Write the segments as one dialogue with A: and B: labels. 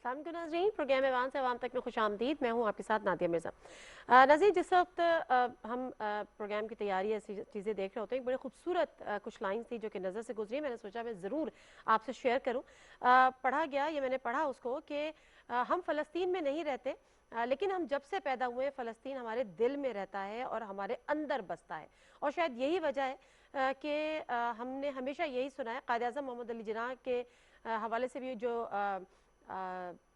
A: अस्सलाम वालेकुम नाज़रीन, प्रोग्राम ऐवान से अवाम तक में खुश आमदीद। मैं हूँ आपके साथ नादिया मिर्ज़ा। नाज़रीन, जिस वक्त हम प्रोग्राम की तैयारी ऐसी चीज़ें देख रहे होते हैं, बड़ी खूबसूरत कुछ लाइन्स थी जो कि नज़र से गुजरी। मैंने सोचा मैं ज़रूर आपसे शेयर करूँ। पढ़ा गया, ये मैंने पढ़ा उसको कि हम फ़लस्तीन में नहीं रहते, लेकिन हम जब से पैदा हुए फ़लस्तीन हमारे दिल में रहता है और हमारे अंदर बसता है। और शायद यही वजह है कि हमने हमेशा यही सुना है। कायद-ए-आज़म मोहम्मद अली जिन्नाह के हवाले से भी जो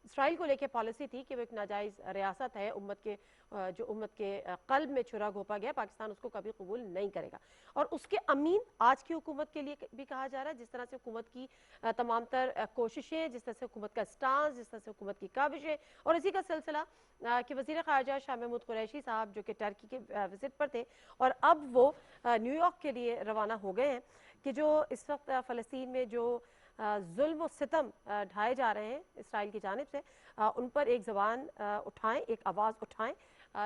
A: इसराइल को लेके पॉलिसी थी कि वो एक नाजायज़ रियासत है, जो उम्मत के क़ल्ब में छुरा घोंपा गया, पाकिस्तान उसको कभी कबूल नहीं करेगा। और उसके अमीन आज की हुकूमत के लिए भी कहा जा रहा है। जिस तरह से हुकूमत की तमाम तर कोशिशें, जिस तरह से हुकूमत का स्टांस, जिस तरह से हुकूमत की काविशें, और इसी का सिलसिला कि वज़ीर ख़ारजा शाह महमूद कुरैशी साहब जो कि टर्की के विज़िट पर थे और अब वो न्यूयॉर्क के लिए रवाना हो गए हैं, कि जो इस वक्त फ़लस्तीन में जो जुल्म व सितम ढाए जा रहे हैं इसराइल की जानिब से, उन पर एक ज़बान उठाएं, एक आवाज़ उठाएं।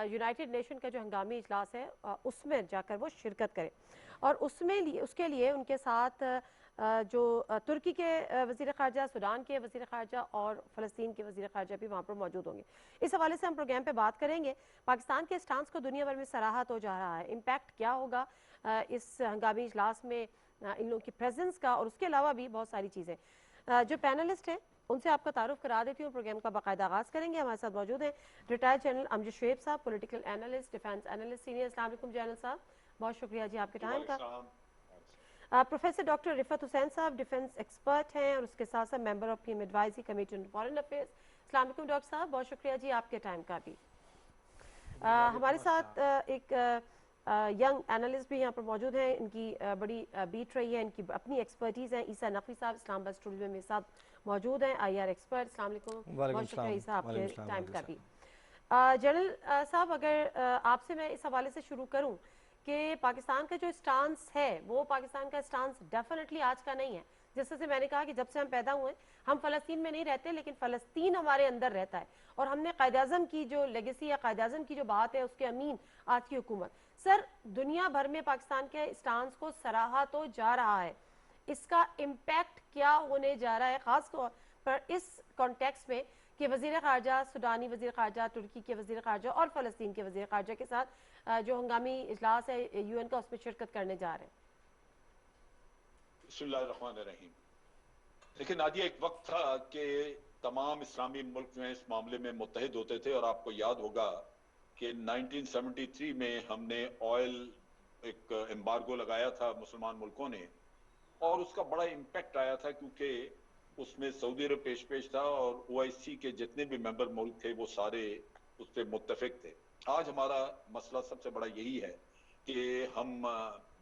A: यूनाइटेड नेशन का जो हंगामी इजलास है उसमें जाकर वो शिरकत करें। और उसके लिए उनके साथ जो तुर्की के वज़ीर ख़ारजा, सूडान के वज़ीर ख़ारजा और फ़लस्तीन के वज़ीर ख़ारजा भी वहाँ पर मौजूद होंगे। इस हवाले से हम प्रोग्राम पे बात करेंगे। पाकिस्तान के स्टांस को दुनिया भर में सराहा हो जा रहा है। इम्पैक्ट क्या होगा इस हंगामी इजलास में इन लोगों की प्रेजेंस का, और उसके अलावा भी बहुत सारी चीज़ें। जो पैनलिस्ट हैं उनसे आपका तारुफ करा देती हूँ। प्रोग्राम का बाकायदा आगाज़ करेंगे। हमारे साथ मौजूद हैं रिटायर्ड जनरल अमजद शुएब साहब, political analyst, defence analyst senior. अस्सलाम वालेकुम जनरल साहब, बहुत शुक्रिया जी आपके टाइम का। प्रोफेसर डॉक्टर रिफत हुसैन साहब डिफेंस एक्सपर्ट हैं और उसके साथ साथ member of PM advisory committee on foreign affairs. अस्सलाम वालेकुम डॉक्टर साहब, बहुत शुक्रिया जी आपके टाइम का भी। हमारे साथ एक यंग एनालिस्ट भी यहाँ पर मौजूद हैं। इनकी बड़ी बीट रही है, इनकी अपनी एक्सपर्टीज़ है। ईसा नकवी साहब इस्लामाबाद स्टूडियो में मेरे साथ मौजूद हैं, आईआर एक्सपर्ट। अस्सलाम वालेकुम, बहुत शुक्रिया ईसा आपके टाइम का भी। जनरल साहब, अगर आपसे मैं इस हवाले से शुरू करूँ कि पाकिस्तान का जो स्टांस है वो पाकिस्तान का स्टांस डेफिनेटली आज का नहीं है। जिस तरह से मैंने कहा कि जब से हम पैदा हुए हम फ़लस्तीन में नहीं रहते, लेकिन फ़लस्तीन हमारे अंदर रहता है। और हमने कायद-ए-आज़म की जो लेगेसी या कायद-ए-आज़म की जो बात है उसके अमीन आज की हुकूमत। सर, दुनिया भर में पाकिस्तान के स्टांस को सराहा तो जा रहा है, इसका इम्पैक्ट क्या होने जा रहा है खास तौर पर इस कॉन्टेक्स्ट में कि वज़ीर ख़ारजा, सूडानी वज़ीर ख़ारजा, तुर्की के वज़ीर ख़ारजा और फ़लस्तीन के वज़ीर ख़ारजा के साथ जो हंगामी इजलास है यूएन का, उसमें शिरकत करने जा रहे हैं।
B: बिस्मिल्लाहिर्रहमानिर्रहीम। देखिए नादिया, एक वक्त था कि तमाम इस्लामी मुल्क जो हैं इस मामले में मुत्तहिद होते थे, और आपको याद होगा कि 1973 में हमने ऑयल एक एम्बार्गो लगाया था मुसलमान मुल्कों ने, और उसका बड़ा इम्पैक्ट आया था क्योंकि उसमें सऊदी अरब पेश था और ओआईसी के जितने भी मेंबर मुल्क थे वो सारे उस पर मुत्तफिक थे। आज हमारा मसला सबसे बड़ा यही है कि हम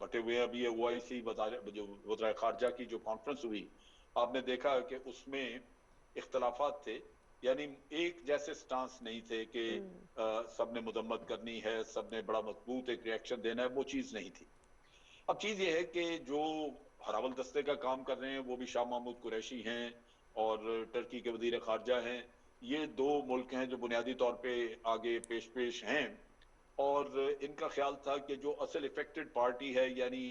B: बटे हुए हैं। अभी ओआईसी जो वज़ीर ख़ारजा की जो कॉन्फ्रेंस हुई, आपने देखा कि उसमें इख्तलाफात थे, यानी एक जैसे स्टांस नहीं थे कि सबने मजम्मत करनी है, सबने बड़ा मजबूत एक रिएक्शन देना है, वो चीज़ नहीं थी। अब चीज़ ये है कि जो हरावल दस्ते का काम कर रहे हैं वो भी शाह महमूद कुरैशी हैं और टर्की के वज़ीर ख़ारजा हैं। ये दो मुल्क हैं जो बुनियादी तौर पे आगे पेश हैं, और इनका ख्याल था कि जो असल इफेक्टेड पार्टी है यानी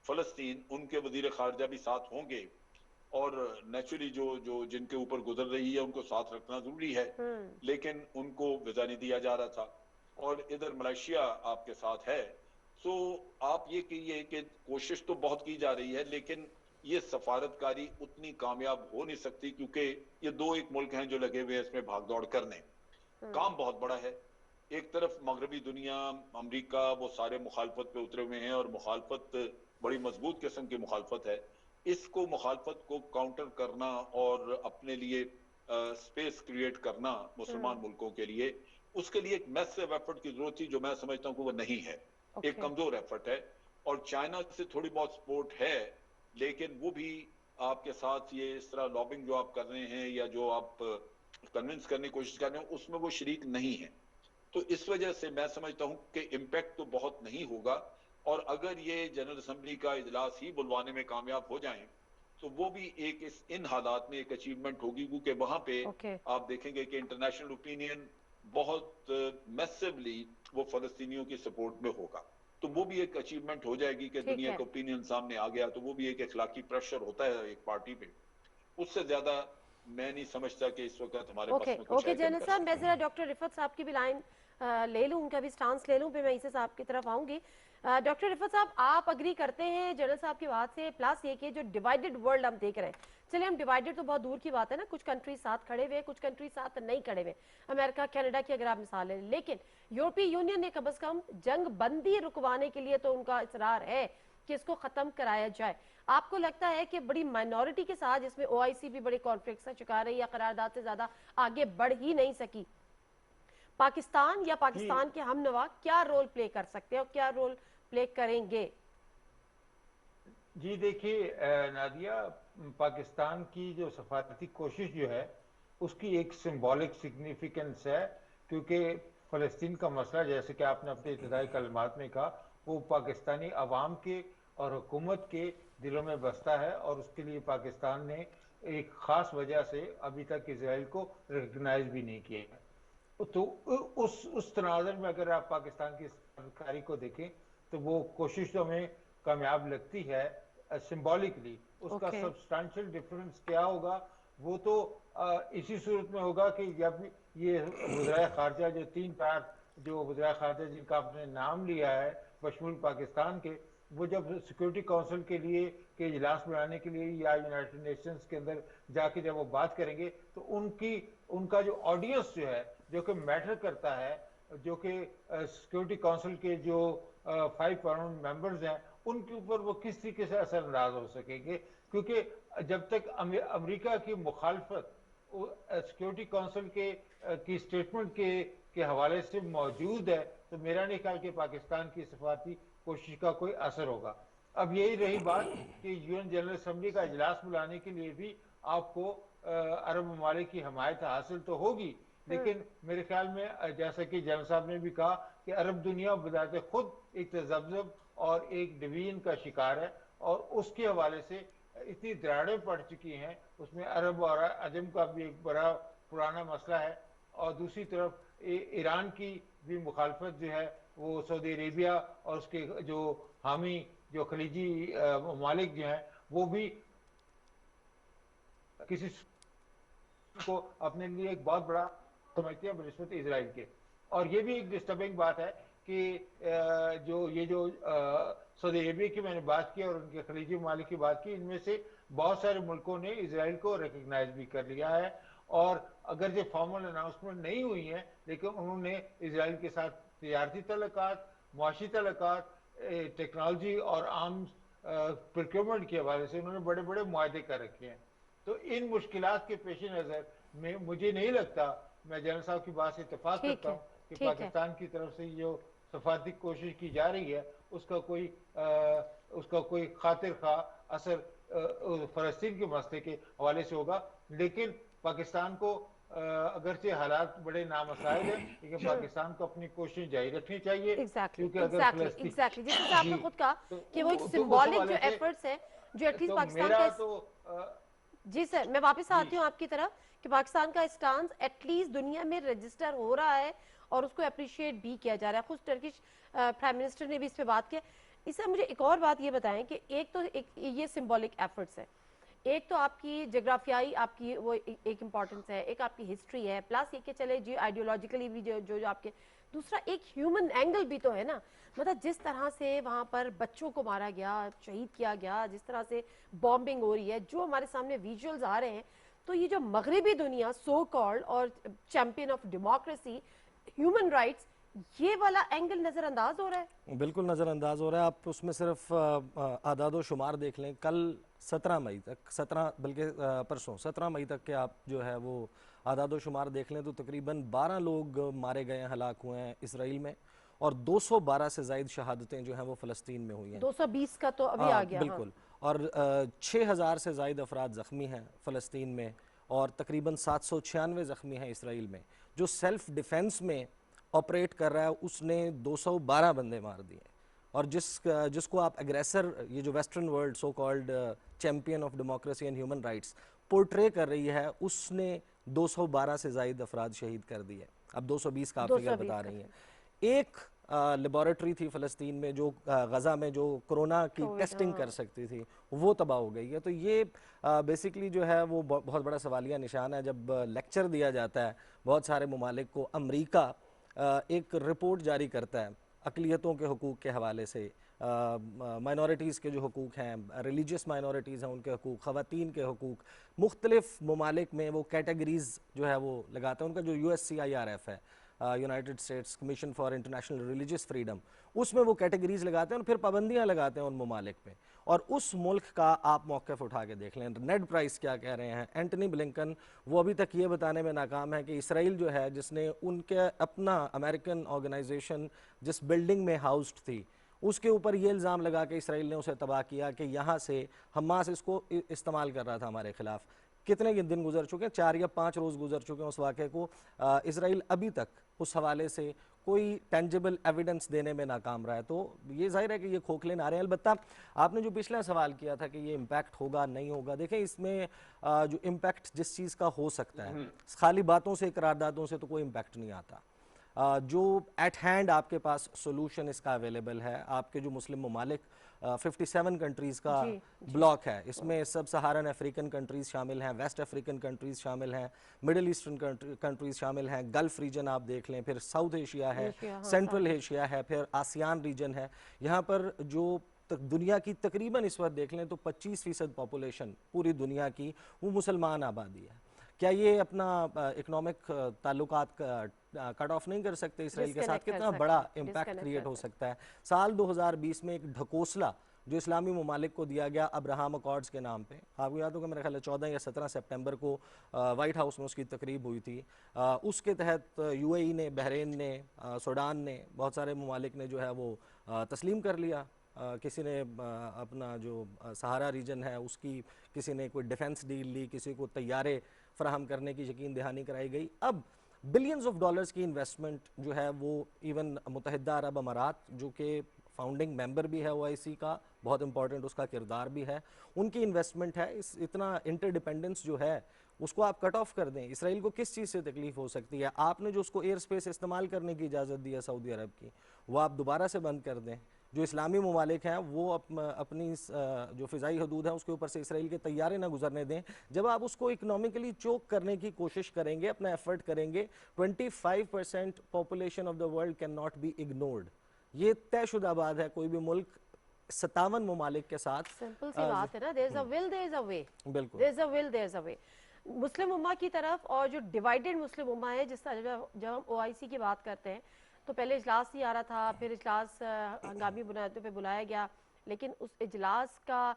B: फ़लस्तीन, उनके वज़ीर ख़ारजा भी साथ होंगे, और नेचुरली जो जो जिनके ऊपर गुजर रही है उनको साथ रखना जरूरी है, लेकिन उनको वीज़ा नहीं दिया जा रहा था। और इधर मलेशिया आपके साथ है। सो आप ये कहिए कि कोशिश तो बहुत की जा रही है, लेकिन ये सफारतकारी उतनी कामयाब हो नहीं सकती क्योंकि ये दो एक मुल्क हैं जो लगे हुए हैं इसमें भागदौड़ करने। काम बहुत बड़ा है। एक तरफ मगरबी दुनिया, अमेरिका, वो सारे मुखालफत पे उतरे हुए हैं, और मुखालफत बड़ी मजबूत किस्म की मुखालफत है। इसको मुखालफत को काउंटर करना और अपने लिए स्पेस क्रिएट करना मुसलमान मुल्कों के लिए, उसके लिए एक मैसिव एफर्ट की जरूरत थी जो मैं समझता हूँ कि वो नहीं है। एक कमजोर एफर्ट है, और चाइना से थोड़ी बहुत सपोर्ट है, लेकिन वो भी आपके साथ ये इस तरह लॉबिंग जो आप कर रहे हैं या जो आप कन्विंस करने की कोशिश कर रहे हैं उसमें वो शरीक नहीं है। तो इस वजह से मैं समझता हूं कि इम्पैक्ट तो बहुत नहीं होगा, और अगर ये जनरल असेंबली का इजलास ही बुलवाने में कामयाब हो जाएं तो वो भी एक इन हालात में एक अचीवमेंट होगी, क्योंकि वहां पे आप देखेंगे कि इंटरनेशनल ओपिनियन बहुत मैसिवली वो फलस्तीनियों की सपोर्ट में होगा। तो वो भी एक अचीवमेंट हो जाएगी कि दुनिया का ओपिनियन सामने आ गया, तो वो भी एक इखलाकी प्रेशर होता है एक पार्टी पे। उससे ज्यादा मैं नहीं समझता कि इस वक्त हमारे
A: ओके
B: पास में कुछ
A: ओके
B: है कि हम
A: जैनब
B: कर
A: साहब,
B: सकते
A: मैं
B: हैं।
A: ज़रा डॉक्टर रिफत साहब की भी लाइन ले लूँ, उनका भी स्टांस ले लूँ, फिर मैं इसे साहब की तरफ आऊँगी। डॉक्टर रिफत साहब, आप अग्री करते हैं जनरल साहब की बात से? प्लस ये कि जो डिवाइडेड वर्ल्ड हम देख रहे हैं, चलिए हम डिवाइडेड तो बहुत दूर की बात है ना, कुछ कंट्रीज साथ खड़े हुए, कुछ कंट्रीज साथ नहीं खड़े हुए, अमेरिका कनाडा की अगर आप मिसाल लें, लेकिन यूरोपीय यूनियन ने कम अज़ कम जंग बंदी रुकवाने के लिए तो उनका इसरार है कि इसको ख़त्म कराया जाए। आपको लगता है कि बड़ी माइनॉरिटी के साथ, जिसमें ओआईसी भी बड़े कॉन्फ्लिक्ट का शिकार रही या करारदाद से ज़्यादा आगे बढ़ ही नहीं सकी, पाकिस्तान या
B: जी
A: पाकिस्तान के हम नवा क्या रोल प्ले कर सकते हैं और क्या रोल प्ले करेंगे?
C: जी देखिए नादिया, पाकिस्तान की जो सफारती कोशिश जो है उसकी एक सिंबॉलिक सिग्निफिकेंस है, क्योंकि फ़लस्तीन का मसला, जैसे कि आपने अपने इब्तदाई कलमात में कहा, वो पाकिस्तानी अवाम के और हुकूमत के दिलों में बसता है, और उसके लिए पाकिस्तान ने एक ख़ास वजह से अभी तक इसराइल को रिकगनाइज भी नहीं किया है। तो उस तनाज़ुर में अगर आप पाकिस्तान की सरकारी को देखें तो वो कोशिश तो हमें कामयाब लगती है सिंबॉलिकली। उसका
A: ओके
C: सब्सटेंशियल डिफरेंस क्या होगा, वो तो इसी सूरत में होगा कि जब ये वज़राए ख़ारजा, जो तीन चार जो वज़राए ख़ारजा जिनका आपने नाम लिया है बशमूल पाकिस्तान के, वो जब सिक्योरिटी काउंसिल के लिए के इजलास बुलाने के लिए या यूनाइटेड नेशंस के अंदर जाके जब वो बात करेंगे, तो उनका जो ऑडियंस जो है, जो कि मैटर करता है, जो कि सिक्योरिटी काउंसिल के जो 5 परमानेंट मेंबर्स हैं, उनके ऊपर वो किस तरीके से असरअंदाज हो सकेंगे। क्योंकि जब तक अमेरिका की मुखालफत सिक्योरिटी काउंसिल की स्टेटमेंट के हवाले से मौजूद है, तो मेरा नहीं ख्याल कि पाकिस्तान की सफारती कोशिश का कोई असर होगा। अब यही रही बात कि यूएन जनरल असम्बली का इजलास बुलाने के लिए भी आपको अरब ममालिक की हमायत हासिल तो होगी, लेकिन मेरे ख्याल में जैसा कि जनरल साहब ने भी कहा कि अरब दुनिया बजाते खुद एक तजब्जब और एक डिवीजन का शिकार है, और उसके हवाले से इतनी दरारें पड़ चुकी हैं, उसमें अरब और अजम का भी एक बड़ा पुराना मसला है, और दूसरी तरफ ईरान की भी मुखालफत जो है वो सऊदी अरेबिया और उसके जो हामी जो खलीजी ममालिक जो हैं वो भी किसी को अपने लिए एक बहुत बड़ा समझते हैं बनिस्बत इजराइल के। और ये भी एक डिस्टर्बिंग बात है कि जो सऊदी अरेबिया की मैंने बात की और उनके खलीजी ममालिक की बात की, इनमें से बहुत सारे मुल्कों ने इजराइल को रिकग्नाइज भी कर लिया है, और अगर जो फॉर्मल अनाउंसमेंट नहीं हुई है, लेकिन उन्होंने इजराइल के साथ तजारती तल्लुकात, मुआशी तल्लुकात, टेक्नोलॉजी और आर्म्स प्रोक्योरमेंट के हवाले से उन्होंने बड़े बड़े मुआहदे कर रखे हैं। तो इन मुश्किलात के पेश नज़र में मुझे नहीं लगता, मैं जनरल साहब की बात से इत्तेफाक करता हूँ कि
A: ठीक है
C: पाकिस्तान की तरफ से जो सफारती कोशिश की जा रही है उसका कोई खातिर खा असर फ़लस्तीन के मसले के हवाले से होगा। लेकिन पाकिस्तान को अगरचे हालात बड़े नामसाइल हैं, लेकिन पाकिस्तान को अपनी कोशिश जारी रखनी चाहिए,
A: एग्जैक्टली
C: क्योंकि अगर
A: एग्जैक्टली
C: फ़लस्तीन
A: एग्जैक्टली जिस तरह
C: जी
A: आपने खुद कहा
C: तो
A: कि वो एक
C: उस
A: सिंबॉलिक जो
C: हवाले से
A: एफर्ट्स है जो एटलीस्ट
C: तो
A: पाकिस्तान
C: मेरा
A: का
C: तो
A: जी सर, मैं वापस
C: जी
A: आती हूँ आपकी तरफ कि पाकिस्तान का स्टांस एटलीस्ट दुनिया में रजिस्टर हो रहा है और उसको अप्रिशिएट भी किया जा रहा है। खुद टर्किश प्राइम मिनिस्टर ने भी इस पे बात की। इससे मुझे एक और बात ये बताएं कि एक तो ये सिंबॉलिक एफर्ट्स है, एक तो आपकी जोग्राफियाई आपकी वो एक इम्पॉर्टेंस है, एक आपकी हिस्ट्री है, प्लस ये कि चले जी आइडियोलॉजिकली भी जो आपके, दूसरा एक ह्यूमन एंगल भी तो है ना। मतलब जिस तरह से वहाँ पर बच्चों को मारा गया, शहीद किया गया, जिस तरह से बॉम्बिंग हो रही है, जो हमारे सामने विजुअल्स आ रहे हैं, तो ये जो मगरबी दुनिया सो कॉल्ड और champion of democracy, human rights, ये वाला एंगल नज़रअंदाज हो रहा है।
D: बिल्कुल नज़रअंदाज हो रहा है। आप उसमें सिर्फ आदाद शुमार देख लें, कल 17 मई तक, 17 बल्कि परसों 17 मई तक के आप जो है वो आदाद शुमार देख लें तो तकरीबन 12 लोग मारे गए हैं, हलाक हुए हैं इसराइल में, और 212 से ज़ायद शहादतें जो हैं वो फ़लस्तीन में हुई हैं।
A: 220 का तो अभी आ गया।
D: बिल्कुल। और 6000 से ज़ायद अफराद ज़ख्मी हैं फ़लस्तीन में, और तकरीबन 796 ज़ख्मी हैं इसराइल में। जो सेल्फ डिफेंस में ऑपरेट कर रहा है उसने 212 बंदे मार दिए, और जिसको आप एग्रेसर, ये जो western world so called champion of democracy and human rights portray कर रही है, उसने 212 से ज़ायद अफराद शहीद कर दिए। अब 220 का आप फिगर बता रही हैं। एक لیبارٹری تھی فلسطین میں جو غزہ میں جو کورونا کی ٹیسٹنگ کر سکتی تھی وہ تباہ ہو گئی ہے. تو یہ بیسیکلی جو ہے وہ بہت بڑا سوالیہ نشان ہے. جب لیکچر دیا جاتا ہے بہت سارے ممالک کو, امریکہ ایک رپورٹ جاری کرتا ہے اقلیتوں کے حقوق کے حوالے سے, مائنورٹیز کے جو حقوق ہیں, ریلیجیس مائنورٹیز ہیں ان کے حقوق, خواتین کے حقوق, مختلف ممالک میں وہ کیٹیگریز جو ہے وہ لگاتے ہیں. ان کا جو USCIRF ہے, United States Commission for International Religious Freedom, اس میں وہ کیٹیگریز لگاتے ہیں اور پھر پابندیاں لگاتے ہیں ان ممالک پہ. اور اس ملک کا آپ موقف اٹھا کے دیکھ لیں, نیڈ پرائس کیا کہہ رہے ہیں, اینٹنی بلنکن وہ ابھی تک یہ بتانے میں ناکام ہے کہ اسرائیل جو ہے جس نے ان کے اپنا امریکن آرگنائزیشن جس بلڈنگ میں ہاؤسڈ تھی اس کے اوپر یہ الزام لگا کہ اسرائیل نے اسے تباہ کیا کہ یہاں سے حماس اس کو استعمال کر رہا تھا ہمارے خلاف. کتنے دن گزر چکے ہیں, 4 یا 5 روز گزر چکے ہیں اس واقعے کو. اسرائیل ابھی تک اس حوالے سے کوئی ٹینجیبل ایویڈنس دینے میں ناکام رہا ہے. تو یہ ظاہر ہے کہ یہ کھوکھلے نعرے ہیں. البتہ آپ نے جو پچھلا سوال کیا تھا کہ یہ امپیکٹ ہوگا نہیں ہوگا, دیکھیں اس میں جو امپیکٹ جس چیز کا ہو سکتا ہے, خالی باتوں سے قراردادوں سے تو کوئی امپیکٹ نہیں آتا. جو ایٹ ہینڈ آپ کے پاس سولوشن اس کا اویلیبل ہے, آپ کے جو مسلم ممالک 57 کنٹریز کا بلاک ہے, اس میں سب سہارن افریقن کنٹریز شامل ہیں, ویسٹ افریقن کنٹریز شامل ہیں, مڈل ایسٹرن کنٹریز شامل ہیں, گلف ریجن آپ دیکھ لیں, پھر ساؤتھ ایشیا ہے, سینٹرل ایشیا ہے, پھر آسیان ریجن ہے. یہاں پر جو دنیا کی تقریباً اس وقت دیکھ لیں تو 25% پاپولیشن پوری دنیا کی وہ مسلمان آبادی ہے. کیا یہ اپنا اکنامک تعلقات کٹ آف نہیں کر سکتے اسرائیل کے ساتھ؟ کتنا بڑا امپیکٹ کریٹ ہو سکتا ہے. سال 2020 میں ایک ڈھکوسلا جو اسلامی ممالک کو دیا گیا ابراہم اکارڈز کے نام پہ, آپ کو یاد ہوگا میرا خیال ہے 14 یا 17 سپٹمبر کو وائٹ ہاؤس میں اس کی تقریب ہوئی تھی. اس کے تحت UAE نے, بحرین نے, سوڈان نے, بہت سارے ممالک نے جو ہے وہ تسلیم کر لیا. کسی نے اپنا جو سہارا ریجن ہے اس کی, کسی نے کوئی ڈیفنس ڈیل لی, کسی کو طیارے فراہم کرنے کی یقین دہانی کرائی گئی. اب بلینز آف ڈالرز کی انویسٹمنٹ جو ہے وہ ایون متحدہ عرب امارات جو کہ فاؤنڈنگ ممبر بھی ہے OIC کا, بہت امپورٹنٹ اس کا کردار بھی ہے, ان کی انویسٹمنٹ ہے. اتنا انٹر ڈیپینڈنس جو ہے اس کو آپ کٹ آف کر دیں, اسرائیل کو کس چیز سے تکلیف ہو سکتی ہے؟ آپ نے جو اس کو ایئر سپیس استعمال کرنے کی اجازت دی ہے سعودی عرب کی, وہ آپ دوبارہ سے بند کر دیں. جو اسلامی ممالک ہیں وہ اپنی جو فضائی حدود ہیں اس کے اوپر سے اسرائیل کے طیارے نہ گزرنے دیں. جب آپ اس کو اکنامکلی چوک کرنے کی کوشش کریں گے, اپنا ایفرٹ کریں گے, 25% population of the world can not be ignored. یہ طے شدہ بات ہے, کوئی بھی ملک 57 ممالک کے ساتھ,
A: سمپل سی بات ہے نا, there is a will, there is a way.
D: بالکل
A: there is a will, there is a way. مسلم امہ کی طرف اور جو ڈیوائیڈڈ مسلم امہ ہے, جس طرح جب ہم OIC کی بات کرتے ہیں تو پہلے اجلاس ہی آ رہا تھا, پھر اجلاس ہنگامی بنیادوں پہ بلایا گیا, لیکن اس اجلاس کا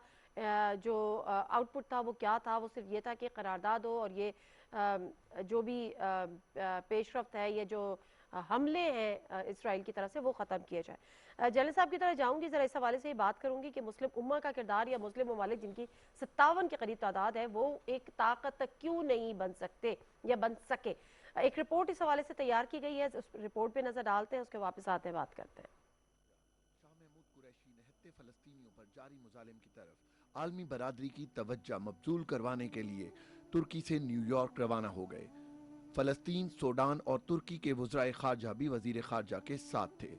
A: جو آؤٹ پٹ تھا وہ کیا تھا؟ وہ صرف یہ تھا کہ قرارداد ہو اور یہ جو بھی پیش رفت ہے, یہ جو حملے ہیں اسرائیل کی طرف سے وہ ختم کیے جائے. جنرل صاحب کی طرح جاؤں گی, ذرا اس حوالے سے ہی بات کروں گی کہ مسلم امہ کا کردار یا مسلم ممالک جن کی 57 کے قریب تعداد ہے وہ ایک طاقت کیوں نہیں بن سکتے یا بن سکے؟ ایک رپورٹ اس حوالے سے تیار کی گئی ہے, اس رپورٹ پہ نظر ڈالتے ہیں, اس کے واپس آتے ہیں بات کرتے ہیں.
E: شاہ محمود قریشی نہتے فلسطینیوں پر جاری مظالم کی طرف عالمی برادری کی توجہ مبذول کروانے کے لیے ترکی سے نیو یارک روانہ ہو گئے. فلسطین, سوڈان اور ترکی کے وزرائے خارجہ بھی وزیر خارجہ کے ساتھ تھے.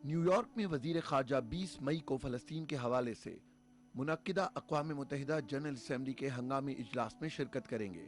E: نیو یارک میں وزیر خارجہ 20 مئی کو فلسطین کے حوالے سے منعقدہ اقوام متحدہ جنرل اسمبلی کے ہنگامی اجلاس میں شرکت کریں گے.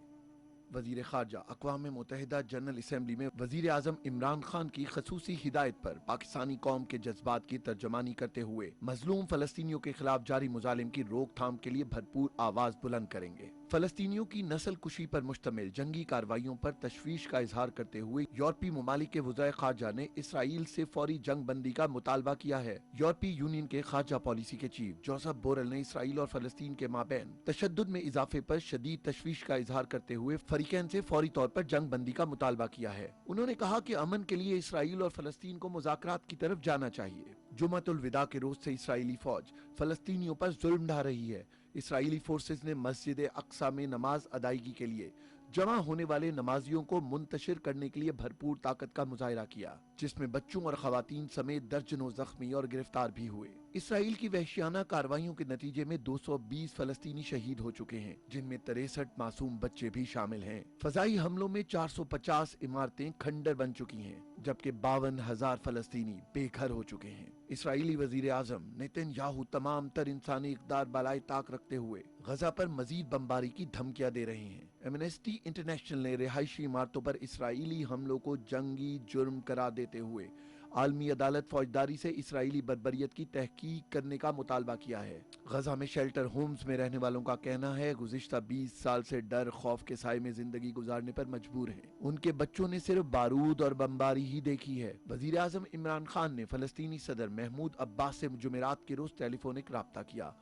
E: وزیر خارجہ اقوام متحدہ جنرل اسمبلی میں وزیر اعظم عمران خان کی خصوصی ہدایت پر پاکستانی قوم کے جذبات کی ترجمانی کرتے ہوئے مظلوم فلسطینیوں کے خلاف جاری مظالم کی روک تھام کے لیے بھرپور آواز بلند کریں گے. فلسطینیوں کی نسل کشی پر مشتمل جنگی کارروائیوں پر تشویش کا اظہار کرتے ہوئے یورپی ممالک کے وزرائے خارجہ نے اسرائیل سے فوری جنگ بندی کا مطالبہ کیا ہے. یورپی یونین کے خارجہ پالیسی کے چیف جوزف بورل نے اسرائیل اور فلسطین کے مابین تشدد میں اضافے پر شدید تشویش کا اظہار کرتے ہوئے فریقین سے فوری طور پر جنگ بندی کا مطالبہ کیا ہے. انہوں نے کہا کہ امن کے لیے اسرائیل اور فلسطین کو مذاکرات کی طرف جانا چاہیے. جمعۃ الوداع کے روز سے اسرائیلی فوج فلسطینیوں پر ظلم ڈھا رہی ہے. اسرائیلی فورسز نے مسجد اقصی میں نماز ادائیگی کے لیے जमा होने वाले नमाजियों को मुंतशिर करने के लिए भरपूर ताकत का मुजाहिरा किया, जिसमें बच्चों और खवातीन समेत दर्जनों जख्मी और गिरफ्तार भी हुए। इसराइल की वहशियाना कार्रवाइयों के नतीजे में 220 फलस्तीनी शहीद हो चुके हैं, जिनमें 63 मासूम बच्चे भी शामिल हैं। फजाई हमलों में 450 इमारतें खंडर बन चुकी हैं, जबकि 52,000 फलस्तीनी बेघर हो चुके हैं। इसराइली वजीर आजम नेतन्याहू तमाम तर इंसानी इक़दार बालाए ताक रखते हुए गजा पर मजीद बमबारी की धमकियां दे रहे हैं। एमनेस्टी इंटरनेशनल ने रिहायशी इमारतों पर इसराइली हमलों को जंगी जुर्म करार देते हुए आलमी अदालत फौजदारी से इसराइली बर्बरियत की तहकीक करने का मुतालबा किया है। गजा में शेल्टर होम्स में रहने वालों का कहना है गुज़िश्ता 20 साल से डर खौफ के साए में जिंदगी गुजारने पर मजबूर हैं। उनके बच्चों ने सिर्फ बारूद और बमबारी ही देखी है। वजीर आजम इमरान खान ने फलस्तीनी सदर महमूद अब्बास से जुमेरात के रोज टेलीफोनिक राब्ता किया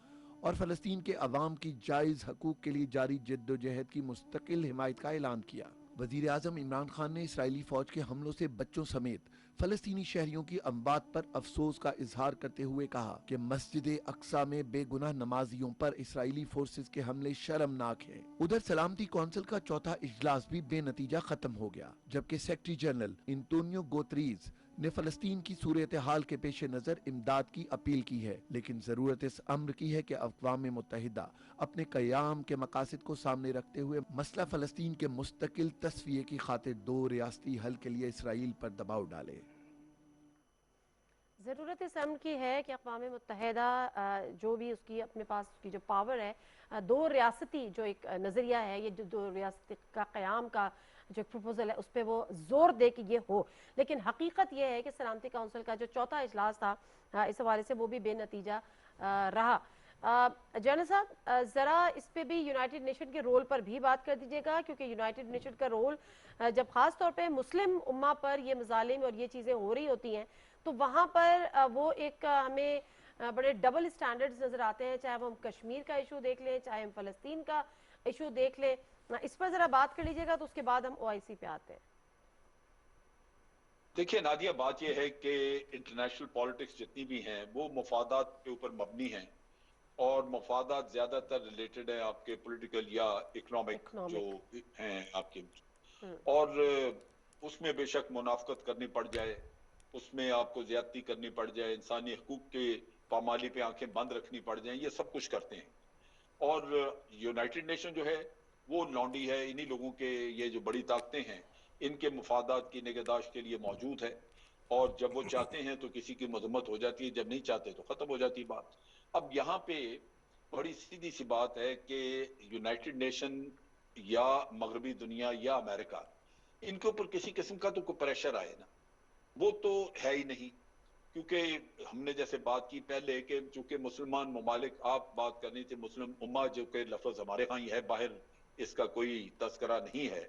E: और फलस्तीन के अवाम की जायज हकूक के लिए जारी जद्दोजहद की मुस्तकिल हिमायत का ऐलान किया। वजीर आजम इमरान खान ने इसराइली फौज के हमलों से बच्चों समेत फलस्तीनी शहरियों की अमवात पर अफसोस का इजहार करते हुए कहा कि मस्जिद अक्सा में बेगुनाह नमाजियों पर इसराइली फोर्सेस के हमले शर्मनाक हैं। उधर सलामती कौंसिल का चौथा इजलास भी बेनतीजा खत्म हो गया, जबकि सेक्रेटरी जनरल एंटोनियो गुतेरेस ने फलस्तीन की सूरत हाल के पेश नजर इमदाद की अपील की है, लेकिन जरूरत इस अम्र की है कि अक़वाम मुत्तहिदा अपने क़याम के मकासद को सामने रखते हुए मसला फलस्तीन के मुस्तकिल तस्फिये की खातिर 2 रियासती हल के लिए इसराइल पर दबाव डाले।
A: ज़रूरत इस अम्र की है कि अक़वाम मुत्तहिदा जो भी उसकी अपने पास उसकी जो पावर है, 2 रियासती जो एक नज़रिया है, ये जो 2 रियासती का क़याम का जो एक प्रपोजल है उस पर वो जोर दे कि ये हो। लेकिन हकीकत ये है कि सलामती काउंसिल का जो चौथा इजलास था इस हवाले से वो भी बेनतीजा रहा। जनरल साहब ज़रा इस पे भी यूनाइटेड नेशन के रोल पर भी बात कर दीजिएगा, क्योंकि यूनाइटेड नेशन का रोल जब ख़ास तौर पे मुस्लिम उम्मा पर ये मज़ालिम और ये चीज़ें हो रही होती हैं तो वहाँ पर वो एक हमें बड़े डबल स्टैंडर्ड्स नज़र आते हैं, चाहे वो हम कश्मीर का इशू देख लें, चाहे हम फ़लस्तीन का इशू देख लें। इस पर ज़रा बात कर लीजिएगा तो उसके बाद हम OIC पे आते हैं।
B: देखिए नादिया, बात यह है कि इंटरनेशनल पॉलिटिक्स जितनी भी हैं वो मफादात के ऊपर मबनी हैं और मफादात ज्यादातर रिलेटेड है आपके पॉलिटिकल या इकोनॉमिक जो हैं आपके, और उसमें बेशक मुनाफकत करनी पड़ जाए, उसमें आपको ज्यादती करनी पड़ जाए, इंसानी हकूक के पामाली पे आंखें बंद रखनी पड़ जाए, ये सब कुछ करते हैं। और यूनाइटेड नेशन जो है वो लौंडी है इन्हीं लोगों के, ये जो बड़ी ताकतें हैं इनके मुफादात की निगहदाश्त के लिए मौजूद है, और जब वो चाहते हैं तो किसी की मजम्मत हो जाती है, जब नहीं चाहते तो खत्म हो जाती है बात। अब यहाँ पे बड़ी सीधी सी बात है कि यूनाइटेड नेशन या मगरबी दुनिया या अमेरिका, इनके ऊपर किसी किस्म का तो कोई प्रेशर आए ना, वो तो है ही नहीं। क्योंकि हमने जैसे बात की पहले कि चूंकि मुसलमान ममालिक, आप बात करनी थी मुस्लिम उम्मा, जो कि लफ्ज हमारे यहाँ ही है, बाहर इसका कोई तस्करा नहीं है,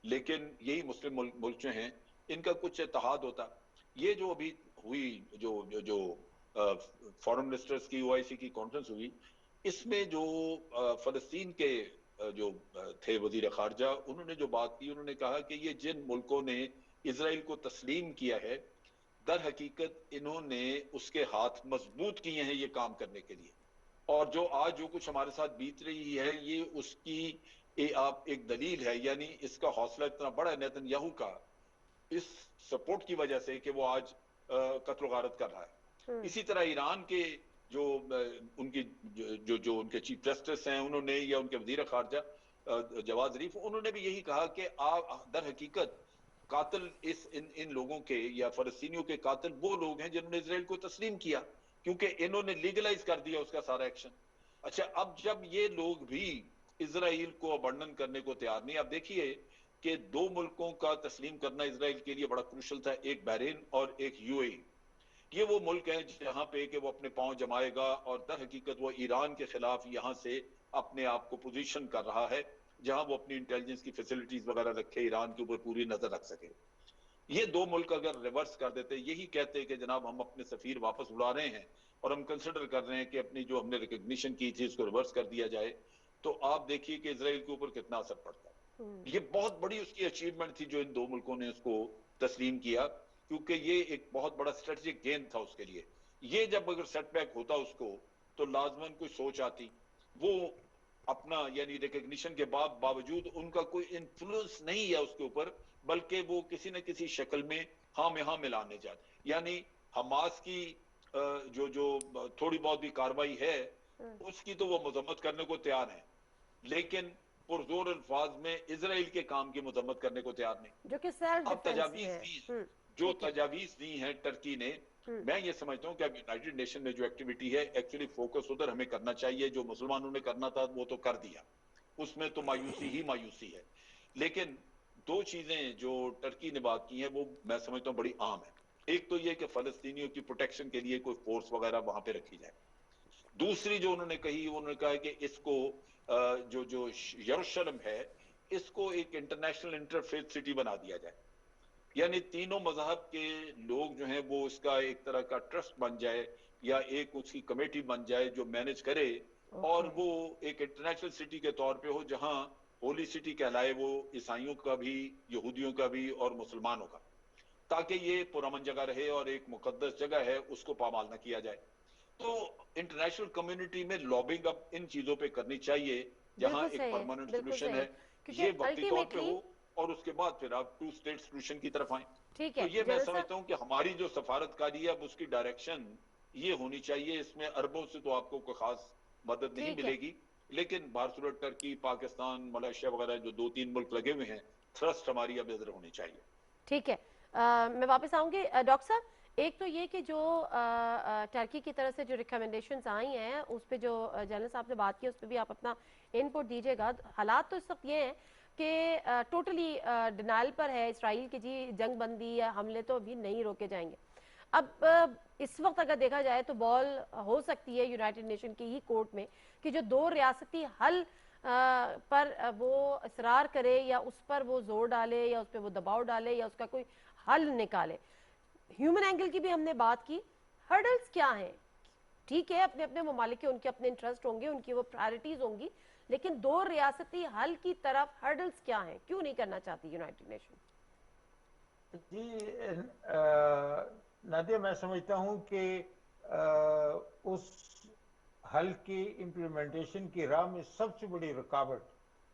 B: लेकिन यही मुस्लिम मुल्क जो हैं इनका कुछ इत्तेहाद होता। ये जो अभी हुई जो फॉरेन मिनिस्टर्स की OIC की कॉन्फ्रेंस हुई, इसमें जो फलस्तीन के जो थे वजीर खारजा, उन्होंने जो बात की, उन्होंने कहा कि ये जिन मुल्कों ने इजराइल को तस्लीम किया है, दर हकीकत इन्होंने उसके हाथ मजबूत किए हैं ये काम करने के लिए, और जो आज जो कुछ हमारे साथ बीत रही है ये उसकी आप एक दलील है। यानी इसका हौसला इतना बड़ा है नेतन्याहू का इस सपोर्ट की वजह से कि वो आज कत्ल गारत कर रहा है। इसी तरह ईरान के जो उनकी जो उनके चीफ जस्टिस हैं, उन्होंने, या उनके वजीर खारजा जवाद जरीफ, उन्होंने भी यही कहा कि दर हकीकत कातिल इन लोगों के या फलस्तीनियों के कातिल वो लोग हैं जिन्होंने इजराइल को तस्लीम किया, क्योंकि इन्होंने लीगलाइज कर दिया उसका सारा एक्शन। अच्छा, अब जब ये लोग भी इजराइल को अबंडन करने को तैयार नहीं, अब देखिए कि 2 मुल्कों का तस्लीम करना इजराइल के लिए बड़ा क्रूशल था, एक बहरीन और एक UAE। ये वो मुल्क है जहां पे कि वो अपने पांव जमाएगा, और दर हकीकत वो ईरान के खिलाफ यहां से अपने आप को पोजीशन कर रहा है, जहां वो अपनी इंटेलिजेंस की फैसिलिटीज वगैरह रखे, ईरान के ऊपर पूरी नजर रख सके। ये 2 मुल्क अगर रिवर्स कर देते, यही कहते कि जनाब हम अपने सफीर वापस बुला रहे हैं और हम कंसिडर कर रहे हैं कि अपनी जो हमने रिकग्निशन की थी उसको रिवर्स कर दिया जाए, तो आप देखिए कि इजराइल के ऊपर कितना असर पड़ता है। ये बहुत बड़ी उसकी अचीवमेंट थी जो इन 2 मुल्कों ने उसको तस्लीम किया, क्योंकि ये एक बहुत बड़ा स्ट्रेटेजिक गेन था उसके लिए। ये जब अगर सेटबैक होता उसको, तो लाजमन कोई सोच आती, वो अपना यानी रिकग्निशन के बावजूद उनका कोई इन्फ्लुएंस नहीं है उसके ऊपर, बल्कि वो किसी न किसी शक्ल में हाँ में हाँ मिलाने जाते। यानी हमास की जो जो थोड़ी बहुत भी कार्रवाई है उसकी तो वो मजम्मत करने को तैयार है, लेकिन पुरजोर अल्फाज में इजराइल के काम की मजम्मत करने को तैयार नहीं।
A: जो कि सेल्फ
B: अब
A: डिफेंस
B: तजावीज
A: है।
B: दी हैं, जो
A: ठीक है।
B: तजावीज दी हैं टर्की ने, मैं ये समझता हूँ कि अब यूनाइटेड नेशन में जो एक्टिविटी है एक्चुअली फोकस उधर हमें करना चाहिए। जो मुसलमानों ने करना था वो तो कर दिया, उसमें तो मायूसी ही मायूसी है। लेकिन दो चीजें जो टर्की ने बात की हैं वो मैं समझता हूँ बड़ी अहम है। एक तो ये कि फलस्तीनियों की प्रोटेक्शन के लिए कोई फोर्स वगैरह वहां पे रखी जाए। दूसरी जो उन्होंने कही, उन्होंने कहा कि इसको जो जो यरूशलेम है इसको एक इंटरनेशनल इंटरफेथ सिटी बना दिया जाए, यानी तीनों मजहब के लोग जो हैं वो इसका एक तरह का ट्रस्ट बन जाए या एक उसकी कमेटी बन जाए जो मैनेज करे, और वो एक इंटरनेशनल सिटी के तौर पे हो जहां होली सिटी कहलाए वो ईसाइयों का भी, यहूदियों का भी और मुसलमानों का, ताकि ये पुरअमन जगह रहे और एक मुकद्दस जगह है उसको पामाल न किया जाए। तो इंटरनेशनल कम्युनिटी में लॉबिंग अब इन चीजों पे करनी चाहिए जहां
A: बिल्कुल
B: एक
A: सही है,
B: परमानेंट
A: बिल्कुल
B: सोल्यूशन
A: सही
B: है,
A: है, क्योंकि
B: ये वक्ती तौर पे
A: अल्टीमेटली
B: हो और उसके बाद फिर आप टू स्टेट सोल्यूशन की तरफ आए।
A: ठीक
B: तो
A: है
B: ये मैं
A: जनरल साहब।
B: समझता हूँ कि हमारी जो सफारतकारी है अब उसकी डायरेक्शन ये होनी चाहिए। इसमें अरबों से तो आपको कोई खास मदद नहीं
A: ठीक है।
B: मिलेगी, लेकिन भारत, टर्की, पाकिस्तान, मलेशिया वगैरह जो 2-3 मुल्क लगे हुए हैं, थ्रस्ट हमारी अब इधर होनी चाहिए।
A: ठीक है। मैं वापस आऊंगी डॉक्टर साहब। एक तो ये कि जो टर्की की तरफ से जो रिकमेंडेशंस आई हैं उस पे जो जनरल साहब ने बात की उस पर भी आप अपना इनपुट दीजिएगा। हालात तो इस वक्त ये हैं कि टोटली डिनाइल पर है इसराइल की जी, जंग बंदी या हमले तो अभी नहीं रोके जाएंगे। अब इस वक्त अगर देखा जाए तो बॉल हो सकती है यूनाइटेड नेशन की ही कोर्ट में कि जो दो रियासती हल पर वो इसरार करे या उस पर वो जोर डाले या उस पर वो दबाव डाले या उसका कोई हल निकाले। ह्यूमन एंगल की भी हमने बात की, हर्डल्स क्या हैं? ठीक है, अपने अपने ममालिक के उनके अपने इंटरेस्ट होंगे, उनकी वो प्रायोरिटीज होंगी, लेकिन दो रियासती हल की तरफ हर्डल्स क्या हैं? क्यों नहीं करना चाहती यूनाइटेड नेशन?
C: जी नादिया, मैं समझता हूं कि उस हल की इम्प्लीमेंटेशन की राह में सबसे बड़ी रुकावट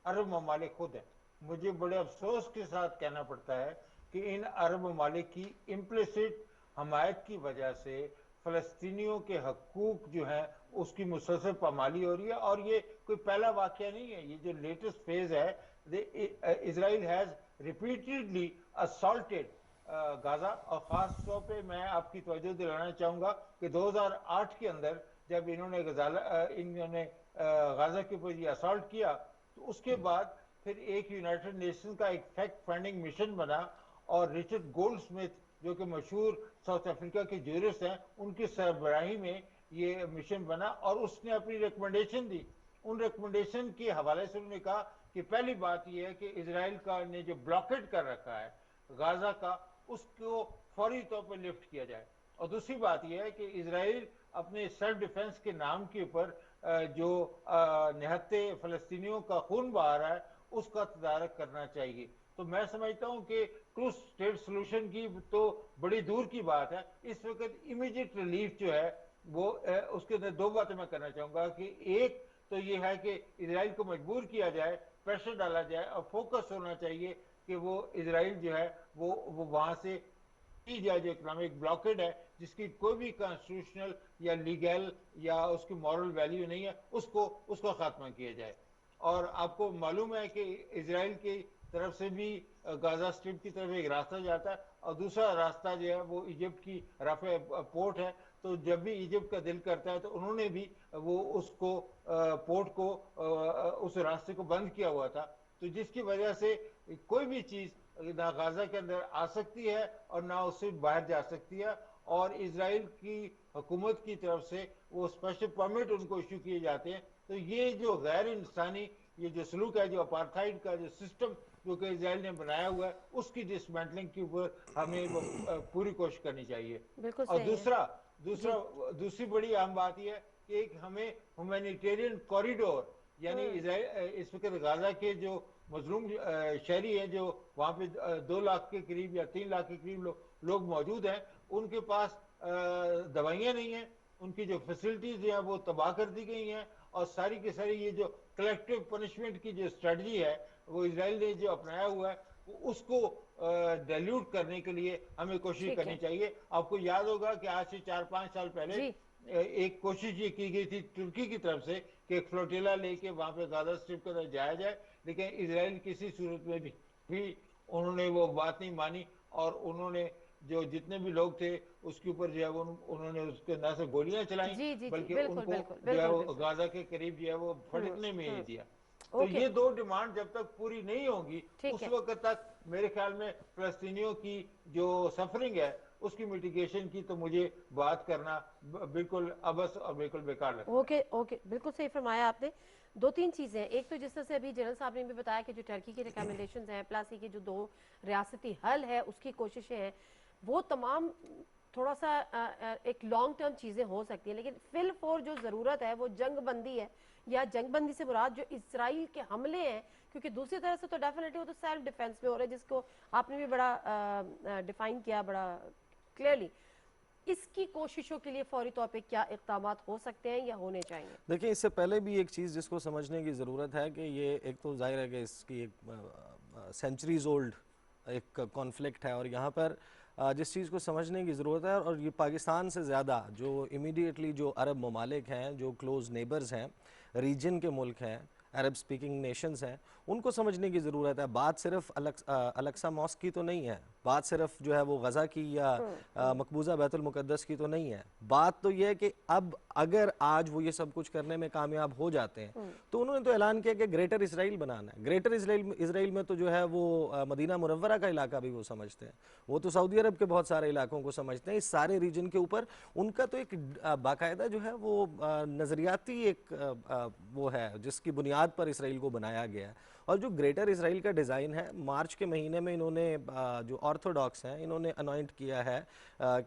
C: अरब ममालिक खुद है। मुझे बड़े अफसोस के साथ कहना पड़ता है कि इन अरब ममालिक की इम्प्लिसिट हमायत की वजह से फ़लस्तीनियों के हकूक जो हैं उसकी मुसलसल पामाली हो रही है। और ये कोई पहला वाक़या नहीं है, ये जो लेटेस्ट फेज है। Israel has repeatedly assaulted Gaza. और ख़ास तौर पे मैं आपकी तवज्जो दिलाना चाहूँगा कि 2008 के अंदर जब इन्होंने गाजा के ऊपर ये असॉल्ट किया तो उसके बाद फिर एक यूनाइटेड नेशन का एक फैक्ट फाइंडिंग मिशन बना और रिचर्ड गोल्डस्मिथ जो कि मशहूर साउथ अफ्रीका के जूरिस्ट हैं उनकी सरबराही में ये मिशन बना और उसने अपनी रिकमेंडेशन दी। उन रिकमेंडेशन के हवाले से उन्होंने कहा कि पहली बात यह है कि इसराइल का ने जो ब्लॉकेट कर रखा है गाजा का उसको फौरी तौर पर लिफ्ट किया जाए। और दूसरी बात यह है कि इसराइल अपने सेल्फ डिफेंस के नाम के ऊपर जो निहत्ते फ़लस्तीनियों का खून बहा रहा है उसका तदारक करना चाहिए। तो मैं समझता हूं कि टू स्टेट सोल्यूशन की तो बड़ी दूर की बात है। इस वक्त इमीडिएट रिलीफ जो है वो उसके अंदर दो बातें मैं करना चाहूंगा कि एक तो ये है कि इसराइल को मजबूर किया जाए, प्रेशर डाला जाए और फोकस होना चाहिए कि वो इसराइल जो है वो वहां से की जाए जो इकोनॉमिक ब्लॉकेड है जिसकी कोई भी कॉन्स्टिट्यूशनल या लीगल या उसकी मॉरल वैल्यू नहीं है, उसको खात्मा किया जाए। और आपको मालूम है कि इसराइल की तरफ से भी गाजा स्ट्रिप की तरफ एक रास्ता जाता है और दूसरा रास्ता जो है वो इजिप्ट की रफे पोर्ट है। तो जब भी इजिप्ट का दिल करता है तो उन्होंने भी वो उसको पोर्ट को उस रास्ते को बंद किया हुआ था। तो जिसकी वजह से कोई भी चीज ना गाजा के अंदर आ सकती है और ना उससे बाहर जा सकती है। और इसराइल की हुकूमत की तरफ से वो स्पेशल परमिट उनको इशू किए जाते हैं। तो ये जो गैर इंसानी ये जो सलूक है, जो अपार्थाइड का जो सिस्टम जो कि इसराइल ने बनाया हुआ है उसकी डिसमेंटलिंग के ऊपर हमें पूरी कोशिश करनी चाहिए।
A: बिल्कुल
C: और
A: सही है।
C: दूसरी बड़ी अहम बात यह है कि एक हमें ह्यूमैनिटेरियन कॉरिडोर यानी इसराइल इस वक्त गाजा के जो मजलूम शहरी हैं जो वहाँ पे 2 लाख के करीब या 3 लाख के करीब लोग मौजूद हैं, उनके पास दवाइयाँ नहीं हैं, उनकी जो फैसिलिटीज हैं वो तबाह कर दी गई हैं اور ساری کی ساری یہ جو کلیکٹیو پنشمنٹ کی جو اسٹریٹجی ہے وہ اسرائیل نے جو اپنایا ہوا ہے اس کو ڈیلیوٹ کرنے کے لیے ہمیں کوشش کرنی چاہیے. آپ کو یاد ہوگا کہ آج سے 4-5 سال پہلے ایک کوشش یہ کی گئی تھی ترکی کی طرف سے کہ ایک فلوٹیلا لے کے وہاں پہ غزہ اسٹرپ کے اندر جایا جائے, لیکن اسرائیل کسی صورت میں بھی انہوں نے وہ بات نہیں مانی, اور انہوں نے جو جتنے بھی لوگ تھے اس کے اوپر جو ہے انہوں نے اس کے نہ سے گولیاں چلائیں بلکہ ان کو جو ہے وہ غزہ کے قریب جو ہے وہ پھٹکنے میں نہیں دیا. تو یہ دو ڈیمانڈ جب تک پوری نہیں ہوگی اس وقت تک میرے خیال میں فلسطینیوں کی جو سفرنگ ہے اس کی میٹیگیشن کی تو مجھے بات کرنا بالکل ابس اور بالکل بیکار لگتا ہے.
A: اوکے بالکل صحیح فرمایا آپ نے. 2-3 چیزیں, ایک تو جس طرح سے ابھی جنرل صاحب نے بھی بتایا کہ جو ٹرکی کی ریکمنڈیشنز ہیں پلس یہ جو 2 ریاستی حل ہے اس کی کوششیں ہیں, وہ تمام تھوڑا سا ایک لانگ ٹرم چیزیں ہو سکتی ہیں, لیکن فی الفور جو ضرورت ہے وہ جنگ بندی ہے, یا جنگ بندی سے مراد جو اسرائیل کے حملے ہیں, کیونکہ دوسری طرح سے تو ڈیفینیٹلی وہ تو سیلف ڈیفینس میں ہو رہا ہے جس کو آپ نے بھی بڑا ڈیفائن کیا بڑا کلیئرلی. اس کی کوششوں کے لیے فوری طور پہ کیا اقدامات ہو سکتے ہیں یا ہونے چاہیے؟
D: دیکھیں اس سے پہلے بھی ایک چیز جس کو سمجھنے کی ضرورت ہے کہ یہ ایک تو ظاہر ہے کہ اس کی ایک سینچریز اولڈ ایک کانفلکٹ ہے, اور یہاں پر جس چیز کو سمجھنے کی ضرورت ہے, اور یہ پاکستان سے زیادہ جو امیڈیٹلی جو عرب ممالک ہیں, جو کلوز نیبرز ہیں, ریجن کے ملک ہیں, عرب سپیکنگ نیشنز ہیں, ان کو سمجھنے کی ضرورت ہے. بات صرف الاقصی ماسک کی تو نہیں ہے, بات صرف جو ہے وہ غزہ کی یا مقبوضہ بیت المقدس کی تو نہیں ہے. بات تو یہ ہے کہ اب اگر آج وہ یہ سب کچھ کرنے میں کامیاب ہو جاتے ہیں تو انہوں نے تو اعلان کیا کہ گریٹر اسرائیل بنانا ہے. گریٹر اسرائیل میں تو جو ہے وہ مدینہ منورہ کا علاقہ بھی وہ سمجھتے ہیں, وہ تو سعودی عرب کے بہت سارے علاقوں کو سمجھتے ہیں. اس سارے ریجن کے اوپر ان کا تو ایک باقاعدہ جو ہے وہ نظریاتی ایک وہ ہے جس کی بنیاد پر اسرائیل کو بنایا گیا ہے. اور جو گریٹر اسرائیل کا ڈیزائن ہے, مارچ کے مہینے میں انہوں نے جو آرتھوڈاکس ہیں انہوں نے انوائنٹ کیا ہے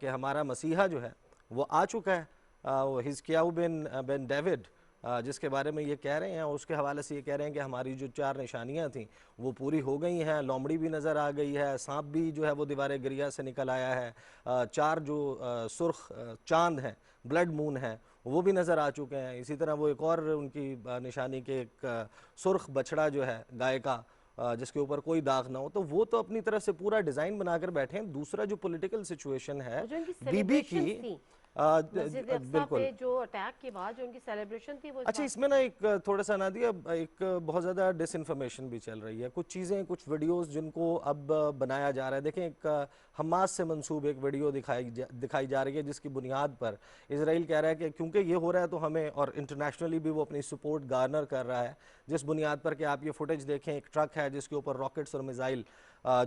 D: کہ ہمارا مسیحا جو ہے وہ آ چکا ہے, وہ حزقیاہ بن ڈیوڈ جس کے بارے میں یہ کہہ رہے ہیں, اس کے حوالے سے یہ کہہ رہے ہیں کہ ہماری جو 4 نشانیاں تھیں وہ پوری ہو گئی ہیں, لومڑی بھی نظر آ گئی ہے, سانپ بھی جو ہے وہ دیوار گریا سے نکل آیا ہے, 4 جو سرخ چاند ہیں, بلڈ مون ہیں, وہ بھی نظر آ چکے ہیں. اسی طرح وہ ایک اور ان کی نشانی کے ایک سرخ بچڑا جو ہے گائے کا جس کے اوپر کوئی داغ نہ ہو, تو وہ تو اپنی طرف سے پورا ڈیزائن بنا کر بیٹھے ہیں. دوسرا جو پولیٹیکل سچویشن ہے بی بی کی
A: مسجد اقصیٰ پہ جو اٹیک کے بعد جو ان کی سیلیبریشن تھی وہ
D: اچھا اس میں نا ایک تھوڑا سا نادیہ ایک بہت زیادہ ڈس انفارمیشن بھی چل رہی ہے. کچھ چیزیں کچھ ویڈیوز جن کو اب بنایا جا رہا ہے. دیکھیں ایک حماس سے منسوب ایک ویڈیو دکھائی جا رہی ہے جس کی بنیاد پر اسرائیل کہہ رہا ہے کہ کیونکہ یہ ہو رہا ہے تو ہمیں, اور انٹرنیشنلی بھی وہ اپنی سپورٹ گارنر کر رہا ہے, جس بنیاد پر کہ آپ یہ فوٹیج دیکھیں, ایک ٹرک ہے جس کے اوپر راکٹس اور میزائل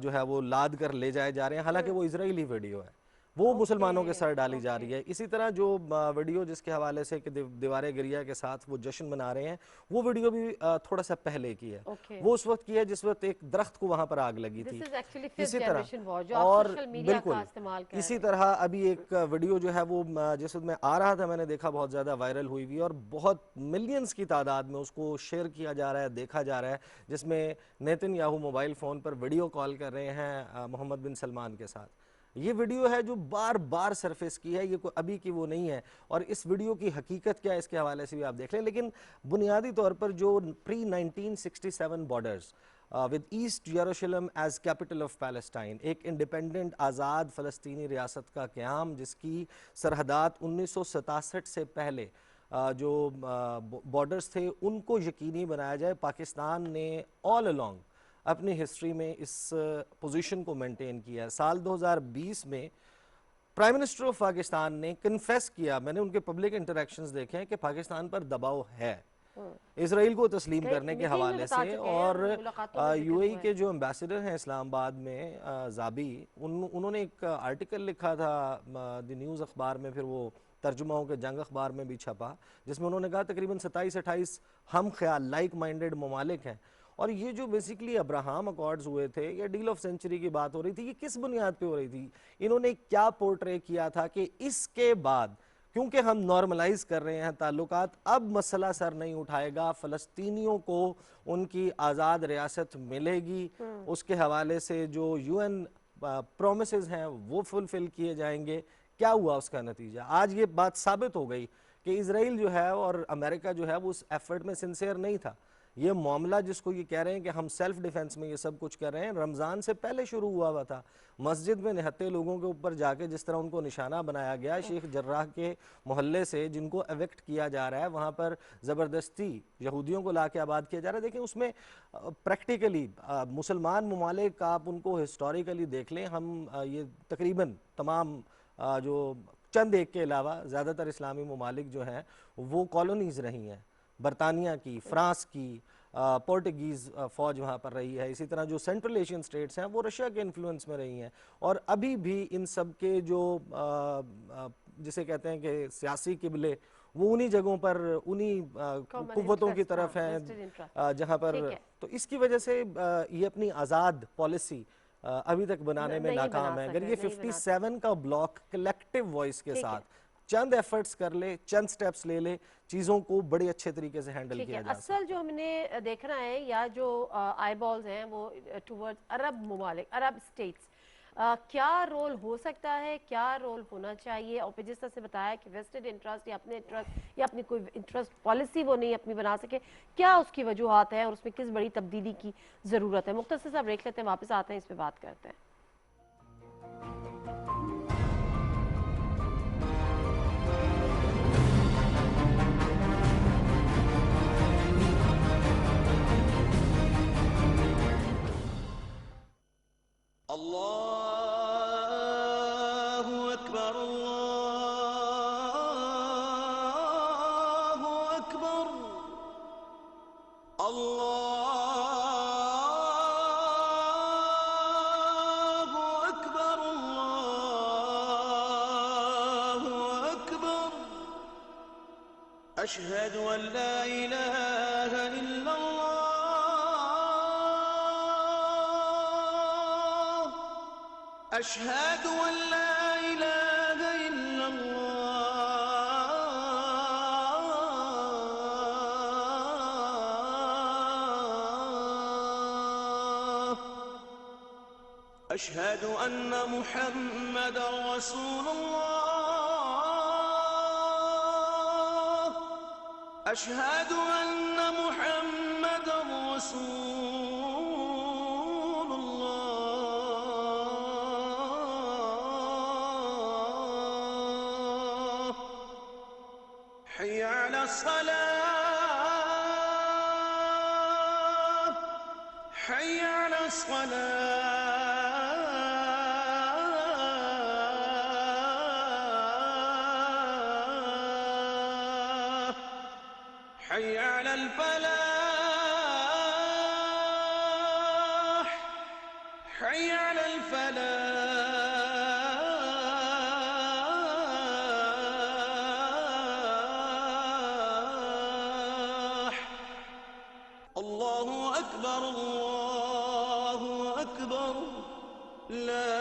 D: جو ہے وہ لاد کر لے جائے جا رہے ہیں, حالانکہ وہ اسرائیلی ویڈیو ہے, وہ مسلمانوں کے سر ڈالی جا رہی ہے. اسی طرح جو ویڈیو جس کے حوالے سے کہ دیوار گریا کے ساتھ وہ جشن منا رہے ہیں, وہ ویڈیو بھی تھوڑا سا پہلے کی ہے, وہ اس وقت کی ہے جس وقت ایک درخت کو وہاں پر آگ لگی تھی. اسی طرح اور بالکل اسی طرح ابھی ایک ویڈیو جو ہے وہ جس وقت میں آ رہا تھا میں نے دیکھا بہت زیادہ وائرل ہوئی ہوئی, اور بہت ملینز کی تعداد میں اس کو شیئر کیا جا رہا ہے, دیکھا جا رہا ہے, جس میں نیتن یاہو موبائل فون پر ویڈیو کال کر رہے ہیں محمد بن سلمان کے ساتھ. یہ ویڈیو ہے جو بار بار سرفیس کی ہے, یہ کوئی ابھی کی وہ نہیں ہے, اور اس ویڈیو کی حقیقت کیا ہے اس کے حوالے سے بھی آپ دیکھ لیں. لیکن بنیادی طور پر جو pre 1967 borders with East Jerusalem as capital of Palestine, ایک انڈیپینڈنٹ آزاد فلسطینی ریاست کا قیام جس کی سرحدات 1967 سے پہلے جو بارڈرز تھے ان کو یقینی بنایا جائے. پاکستان نے آل along اپنی ہسٹری میں اس پوزیشن کو مینٹین کیا ہے. سال 2020 میں پرائم منسٹر آف پاکستان نے کنفیس کیا, میں نے ان کے پبلک انٹریکشنز دیکھے ہیں, کہ پاکستان پر دباؤ ہے اسرائیل کو تسلیم کرنے کے حوالے سے. اور یو اے ای کے جو امبیسڈر ہیں اسلام آباد میں زابی, انہوں نے ایک آرٹیکل لکھا تھا دی نیوز اخبار میں, پھر وہ ترجمہ ہو کے جنگ اخبار میں بھی چھپا, جس میں انہوں نے کہا تقریباً 27-28 ہم خیال لائک مائنڈڈ ممالک ہیں, اور یہ جو بیسیکلی ابراہم اکارڈز ہوئے تھے یا ڈیل آف سینچری کی بات ہو رہی تھی, یہ کس بنیاد پہ ہو رہی تھی؟ انہوں نے کیا پورٹرے کیا تھا کہ اس کے بعد کیونکہ ہم نارملائز کر رہے ہیں تعلقات, اب مسئلہ سر نہیں اٹھائے گا, فلسطینیوں کو ان کی آزاد ریاست ملے گی, اس کے حوالے سے جو یو این پرومسز ہیں وہ فلفل کیے جائیں گے. کیا ہوا اس کا نتیجہ؟ آج یہ بات ثابت ہو گئی کہ اسرائیل جو ہے اور امریکہ جو ہے وہ اس ایفرٹ میں سنسیئر نہیں تھا. یہ معاملہ جس کو یہ کہہ رہے ہیں کہ ہم سیلف ڈیفنس میں یہ سب کچھ کر رہے ہیں، رمضان سے پہلے شروع ہوا تھا. مسجد میں نہتے لوگوں کے اوپر جا کے جس طرح ان کو نشانہ بنایا گیا، شیخ جراح کے محلے سے جن کو ایویکٹ کیا جا رہا ہے وہاں پر زبردستی یہودیوں کو لا کے آباد کیا جا رہا ہے. دیکھیں اس میں پریکٹیکلی مسلمان ممالک آپ ان کو ہسٹوریکلی دیکھ لیں، ہم یہ تقریباً تمام جو چند ایک کے علاوہ زیادہ تر اسلامی ممالک جو ہیں وہ کالونیز رہی ہیں، برطانیہ کی، فرانس کی، پورٹگیز فوج وہاں پر رہی ہے. اسی طرح جو سینٹرل ایشین سٹیٹس ہیں وہ رشیا کے انفلوئنس میں رہی ہیں، اور ابھی بھی ان سب کے جو جسے کہتے ہیں کہ سیاسی قبلے وہ انہی جگہوں پر انہی قوتوں کی طرف ہیں جہاں پر. تو اس کی وجہ سے یہ اپنی آزاد پالیسی ابھی تک بنانے میں ناکام ہے. اگر یہ 57 کا بلاک کلیکٹیو وائس کے ساتھ چند ایفرٹس کر لے، چند سٹیپس لے لے، چیزوں کو بڑے اچھے طریقے سے ہینڈل کیا جا سکتا ہے.
A: اصل جو ہم نے دیکھنا ہے یا جو آئی بالز ہیں وہ ٹورڈ عرب ممالک، عرب سٹیٹس، کیا رول ہو سکتا ہے، کیا رول ہونا چاہیے؟ اور پھر جس طرح سے بتایا کہ ویسٹڈ انٹرسٹ یا اپنے انٹرسٹ یا اپنی کوئی انٹرسٹ پالیسی وہ نہیں اپنی بنا سکے، کیا اس کی وجوہات ہیں اور اس میں کس بڑی تبدیلی کی ضرورت ہے؟ مختصر سا بریک لیتے ہیں، واپس آتے ہیں، اس پہ بات کرتے ہیں.
F: اللہ اکبر اللہ اکبر اللہ اکبر اللہ اکبر اشہد ان لا الہ الا اللہ أشهد أن لا إله إلا الله أشهد أن محمد رسول الله أشهد أن محمد رسول الله حي على الصلاة حي على الصلاة حي على الفلاح حي على الفلاح الله أكبر الله أكبر لا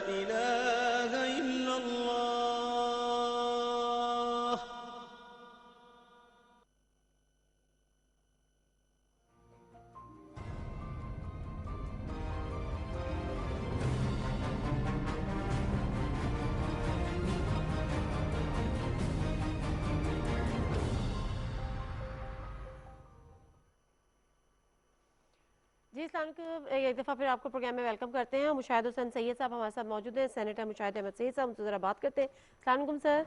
F: إله إلا الله
A: جی السلام علیکم، ایک دفعہ پھر آپ کو پروگرام میں ویلکم کرتے ہیں. مشاہد حسین سید صاحب ہمارے ساتھ موجود ہیں، سینیٹر مشاہد احمد سید صاحب، ان سے ذرا بات کرتے ہیں. السلام علیکم سر.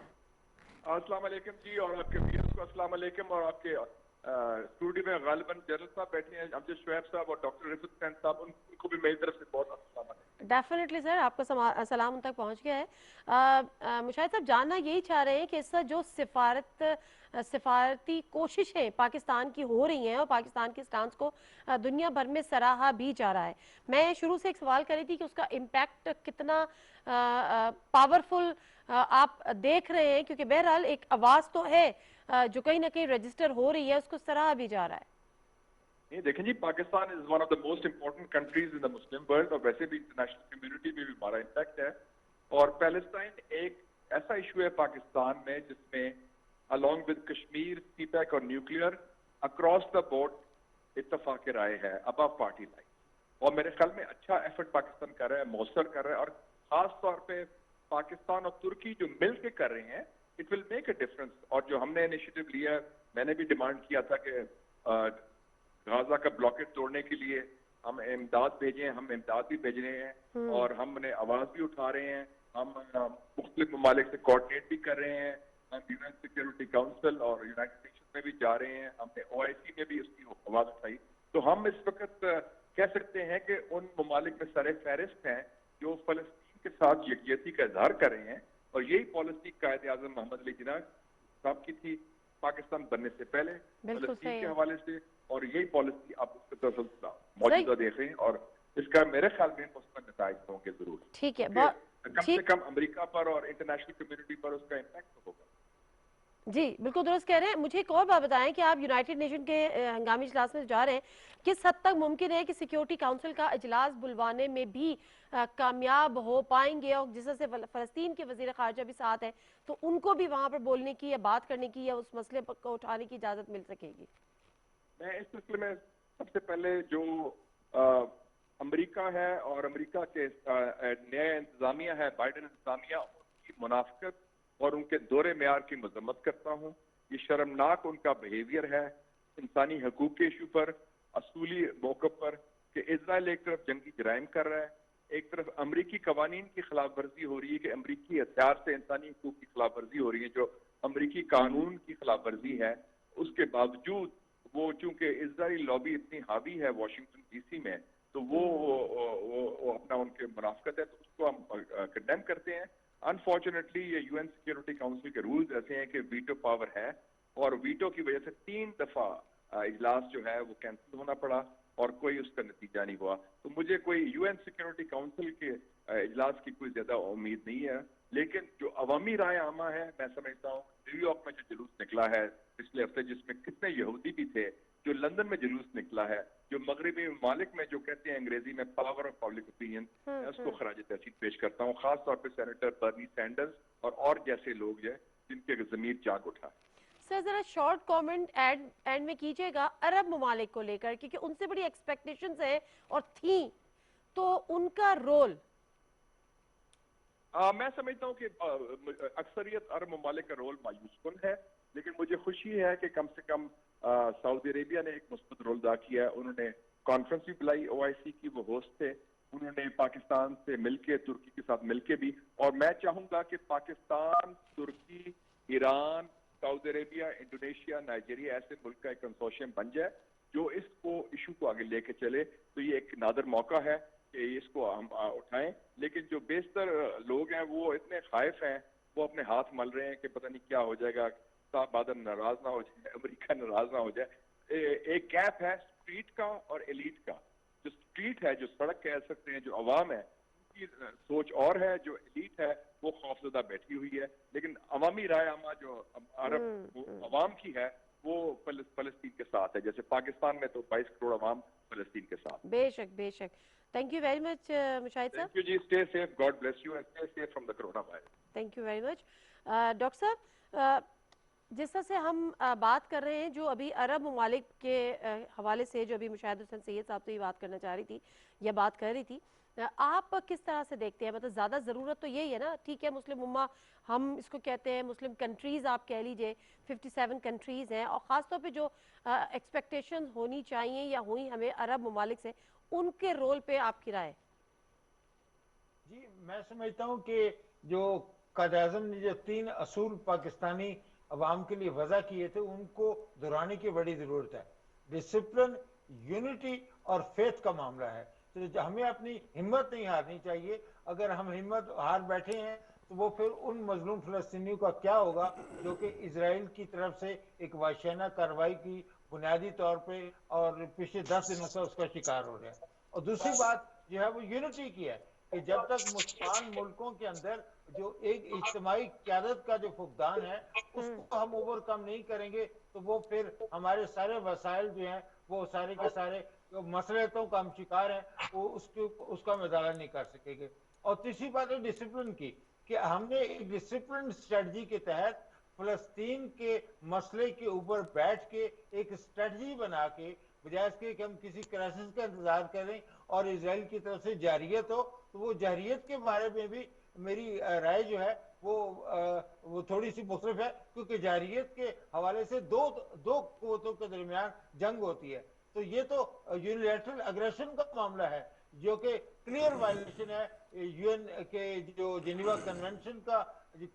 G: السلام علیکم جی، اور آپ کے ویئرز کو السلام علیکم، اور آپ کے اسٹوڈیو میں غالباً جنرل صاحب بیٹھے ہیں، امجد شعیب صاحب اور ڈاکٹر رفعت حسین صاحب، ان کو بھی میری طرف سے بہت السلام علیکم.
A: ڈیفینیٹلی سر، آپ کا سلام ان تک پہنچ گیا ہے. مشاہد صاحب جاننا یہی چاہ رہے ہیں کہ اس وقت جو سفارتی کوششیں پاکستان کی ہو رہی ہیں اور پاکستان کے سٹانس کو دنیا بھر میں سراہا بھی جا رہا ہے، میں شروع سے ایک سوال کر رہی تھی کہ اس کا امپیکٹ کتنا پاورفل آپ دیکھ رہے ہیں، کیونکہ بہرحال ایک آواز تو ہے جو کہیں نہ کہیں رجسٹر ہو رہی ہے، اس کو سراہا بھی جا رہا ہے.
G: نہیں دیکھیں جی، Pakistan is one of the most important countries in the Muslim world, اور ویسے بھی انٹرنیشنل کمیونٹی میں بھی ہمارا امپیکٹ ہے. اور پیلسٹائن ایک ایسا ایشو ہے پاکستان میں جس میں along with Kashmir, CPEC اور نیوکلیئر اکراس دا بورڈ اتفاق رائے ہے ابو پارٹی لائن، اور میرے خیال میں اچھا ایفرٹ پاکستان کر رہا ہے، مؤثر کر رہا ہے، اور خاص طور پہ پاکستان اور ترکی جو مل کے کر رہے ہیں it will make a difference. اور جو ہم نے انیشیٹو لیا، میں نے بھی ڈیمانڈ کیا تھا کہ غازہ کا بلاکیٹ توڑنے کے لیے ہم امداد بھیجیں، ہم امداد بھی بھیج رہے ہیں اور ہم نے آواز بھی اٹھا رہے ہیں. ہم مختلف ممالک سے کوآرڈینیٹ بھی کر رہے ہیں. ہم یو این سیکورٹی کاؤنسل اور یونائٹڈ نیشن میں بھی جا رہے ہیں. ہم نے او آئی سی میں بھی اس کی آواز اٹھائی. تو ہم اس وقت کہہ سکتے ہیں کہ ان ممالک میں سر فہرست ہیں جو فلسطین کے ساتھ یکجہتی کا اظہار کر رہے ہیں. اور یہی پالیسی قائد اعظم محمد علی جناح صاحب کی تھی پاکستان بننے سے پہلے فلسطین کے حوالے سے، اور یہی پالیسی آپ اس کے موجودہ دیکھ رہے ہیں. اور اس کا میرے خیال میں مثبت نتائج ہوں گے ضرور.
A: ٹھیک ہے،
G: کم سے کم امریکہ پر اور انٹرنیشنل کمیونٹی پر اس کا امپیکٹ ہوگا.
A: جی بالکل درست کہہ رہے ہیں. مجھے ایک اور بات بتائیں کہ آپ یونائٹڈ نیشن کے ہنگامی اجلاس میں جا رہے ہیں، کس حد تک ممکن ہے کہ سیکیورٹی کاؤنسل کا اجلاس بلوانے میں بھی کامیاب ہو پائیں گے؟ اور جس طرح سے فلسطین کے وزیر خارجہ بھی ساتھ ہیں تو ان کو بھی وہاں پر بولنے کی یا بات کرنے کی یا اس مسئلے کو اٹھانے کی اجازت مل سکے گی؟
G: میں اس سلسلے میں سب سے پہلے جو امریکہ ہے اور امریکہ کے نئے انتظامیہ ہے، بائیڈن انتظامیہ، ان کی منافقت اور ان کے دور معیار کی مذمت کرتا ہوں. یہ شرمناک ان کا بیہیویئر ہے انسانی حقوق کے ایشو پر، اصولی موقف پر، کہ اسرائیل ایک طرف جنگی جرائم کر رہا ہے، ایک طرف امریکی قوانین کی خلاف ورزی ہو رہی ہے کہ امریکی ہتھیار سے انسانی حقوق کی خلاف ورزی ہو رہی ہے جو امریکی قانون کی خلاف ورزی ہے. اس کے باوجود وہ چونکہ اسرائیلی لابی اتنی حاوی ہے واشنگٹن ڈی سی میں، تو وہ اپنا ان کے منافقت ہے، تو اس کو ہم کنڈیم کرتے ہیں. انفارچونیٹلی یہ یو این سیکورٹی کاؤنسل کے رولز ایسے ہیں کہ ویٹو پاور ہے، اور ویٹو کی وجہ سے 3 دفعہ اجلاس جو ہے وہ کینسل ہونا پڑا اور کوئی اس کا نتیجہ نہیں ہوا. تو مجھے کوئی یو این سیکورٹی کاؤنسل کے اجلاس کی کوئی زیادہ امید نہیں ہے. لیکن جو عوامی رائے عامہ ہے، میں سمجھتا ہوں نیو یارک میں جو جلوس نکلا ہے پچھلے ہفتے، جس میں کتنے یہودی بھی تھے، جو لندن میں جلوس نکلا ہے، جو مغربی ممالک میں جو کہتے ہیں انگریزی میں پاور آف پبلک اوپینین، میں اس کو خراج تحسین پیش کرتا ہوں، خاص طور پہ سینیٹر برنی سینڈرز اور جیسے لوگ ہیں جن کے ضمیر جاگ اٹھا.
A: سر ذرا شارٹ کامنٹ اینڈ میں کیجئے گا عرب ممالک کو لے کر، کیونکہ ان سے بڑی ایکسپیکٹیشنز ہیں اور تھیں، تو ان کا رول.
G: میں سمجھتا ہوں کہ اکثریت عرب ممالک کا رول مایوس کن ہے، لیکن مجھے خوشی ہے کہ کم سے کم سعودی عربیہ نے ایک مثبت رول ادا کیا ہے. انہوں نے کانفرنس بھی بلائی، او آئی سی کی، وہ ہوسٹ تھے. انہوں نے پاکستان سے مل کے، ترکی کے ساتھ مل کے بھی، اور میں چاہوں گا کہ پاکستان، ترکی، ایران، سعودی عربیہ، انڈونیشیا، نائجیریا ایسے ملک کا ایک کنسورشیم بن جائے جو اس کو ایشو کو آگے لے کے چلے. تو یہ ایک نادر موقع ہے کہ اس کو ہم اٹھائیں. لیکن جو بیشتر لوگ ہیں وہ اتنے خائف ہیں، وہ اپنے ہاتھ مل رہے ہیں کہ پتہ نہیں کیا ہو جائے گا، صاحب بادل ناراض نہ ہو جائے، امریکہ ناراض نہ ہو جائے. ایک گیپ ہے اسٹریٹ کا اور ایلیٹ کا. جو اسٹریٹ ہے، جو سڑک کہہ سکتے ہیں، جو عوام ہے، ان کی سوچ اور ہے. جو ایلیٹ ہے وہ خوفزدہ بیٹھی ہوئی ہے. لیکن عوامی رائے عامہ جو عرب عوام کی ہے وہ فلسطین کے ساتھ ہے. جیسے پاکستان میں تو 22 کروڑ عوام فلسطین کے ساتھ.
A: بے شک بے شک. Thank you very much Mushahid sahab.
G: Thank you ji. Stay safe. God bless you and stay safe from the corona virus.
A: Thank you very much. Doctor sahab, جس طرح سے ہم بات کر رہے ہیں جو ابھی عرب ممالک کے حوالے سے، جو ابھی مشاہد حسین سید صاحب تو یہ بات کرنا چاہ رہی تھی یا بات کر رہی تھی، آپ کس طرح سے دیکھتے ہیں؟ مطلب زیادہ ضرورت تو یہی ہے نا، ٹھیک ہے مسلم امہ ہم اس کو کہتے ہیں، مسلم کنٹریز آپ کہہ لیجئے، 57 کنٹریز ہیں، اور خاص طور پہ جو ایکسپیکٹیشن ہونی چاہیے یا ہوئی ہمیں عرب ممالک سے، ان کے رول پہ آپ کی رائے؟
C: جی میں سمجھتا ہوں کہ جو قائد اعظم نے جو 3 اصول پاکستانی عوام کے لیے وضع کیے تھے ان کو دہرانے کی بڑی ضرورت ہے. ڈسپلن، یونٹی اور فیتھ کا معاملہ ہے. تو ہمیں اپنی ہمت نہیں ہارنی چاہیے. اگر ہم ہمت ہار بیٹھے ہیں تو وہ پھر ان مظلوم فلسطینیوں کا کیا ہوگا جو کہ اسرائیل کی طرف سے ایک وحشیانہ کارروائی کی بنیادی طور پہ اور پچھلے 10 دنوں سے اس کا شکار ہو رہے ہیں. اور دوسری بات جو ہے وہ یونٹی کی ہے کہ جب تک مسلمان ملکوں کے اندر جو ایک اجتماعی قیادت کا جو فقدان ہے اس کو ہم اوور کم نہیں کریں گے تو وہ پھر ہمارے سارے وسائل جو ہیں وہ سارے کے سارے جو مسئلتوں کا ہم شکار ہیں وہ اس کا مظاہرہ نہیں کر سکیں گے. اور تیسری بات ہے ڈسپلن کی، کہ ہم نے ایک ڈسپلن اسٹریٹجی کے تحت فلسطین کے مسئلے کے اوپر بیٹھ کے ایک اسٹریٹجی بنا کے، بجائے اس کے کہ ہم کسی کرائسس کا انتظار کریں اور اسرائیل کی طرف سے جارحیت ہو، تو وہ جارحیت کے بارے میں بھی मेरी राय जो है वो थोड़ी सी मुख्तलिफ है, क्योंकि जारियत के हवाले से दो कुव्वतों के दरमियान जंग होती है। तो ये तो यूनिलैटरल अग्रेशन का मामला है, जो कि क्लियर वायलेशन है यूएन के जो जिनेवा कन्वेंशन का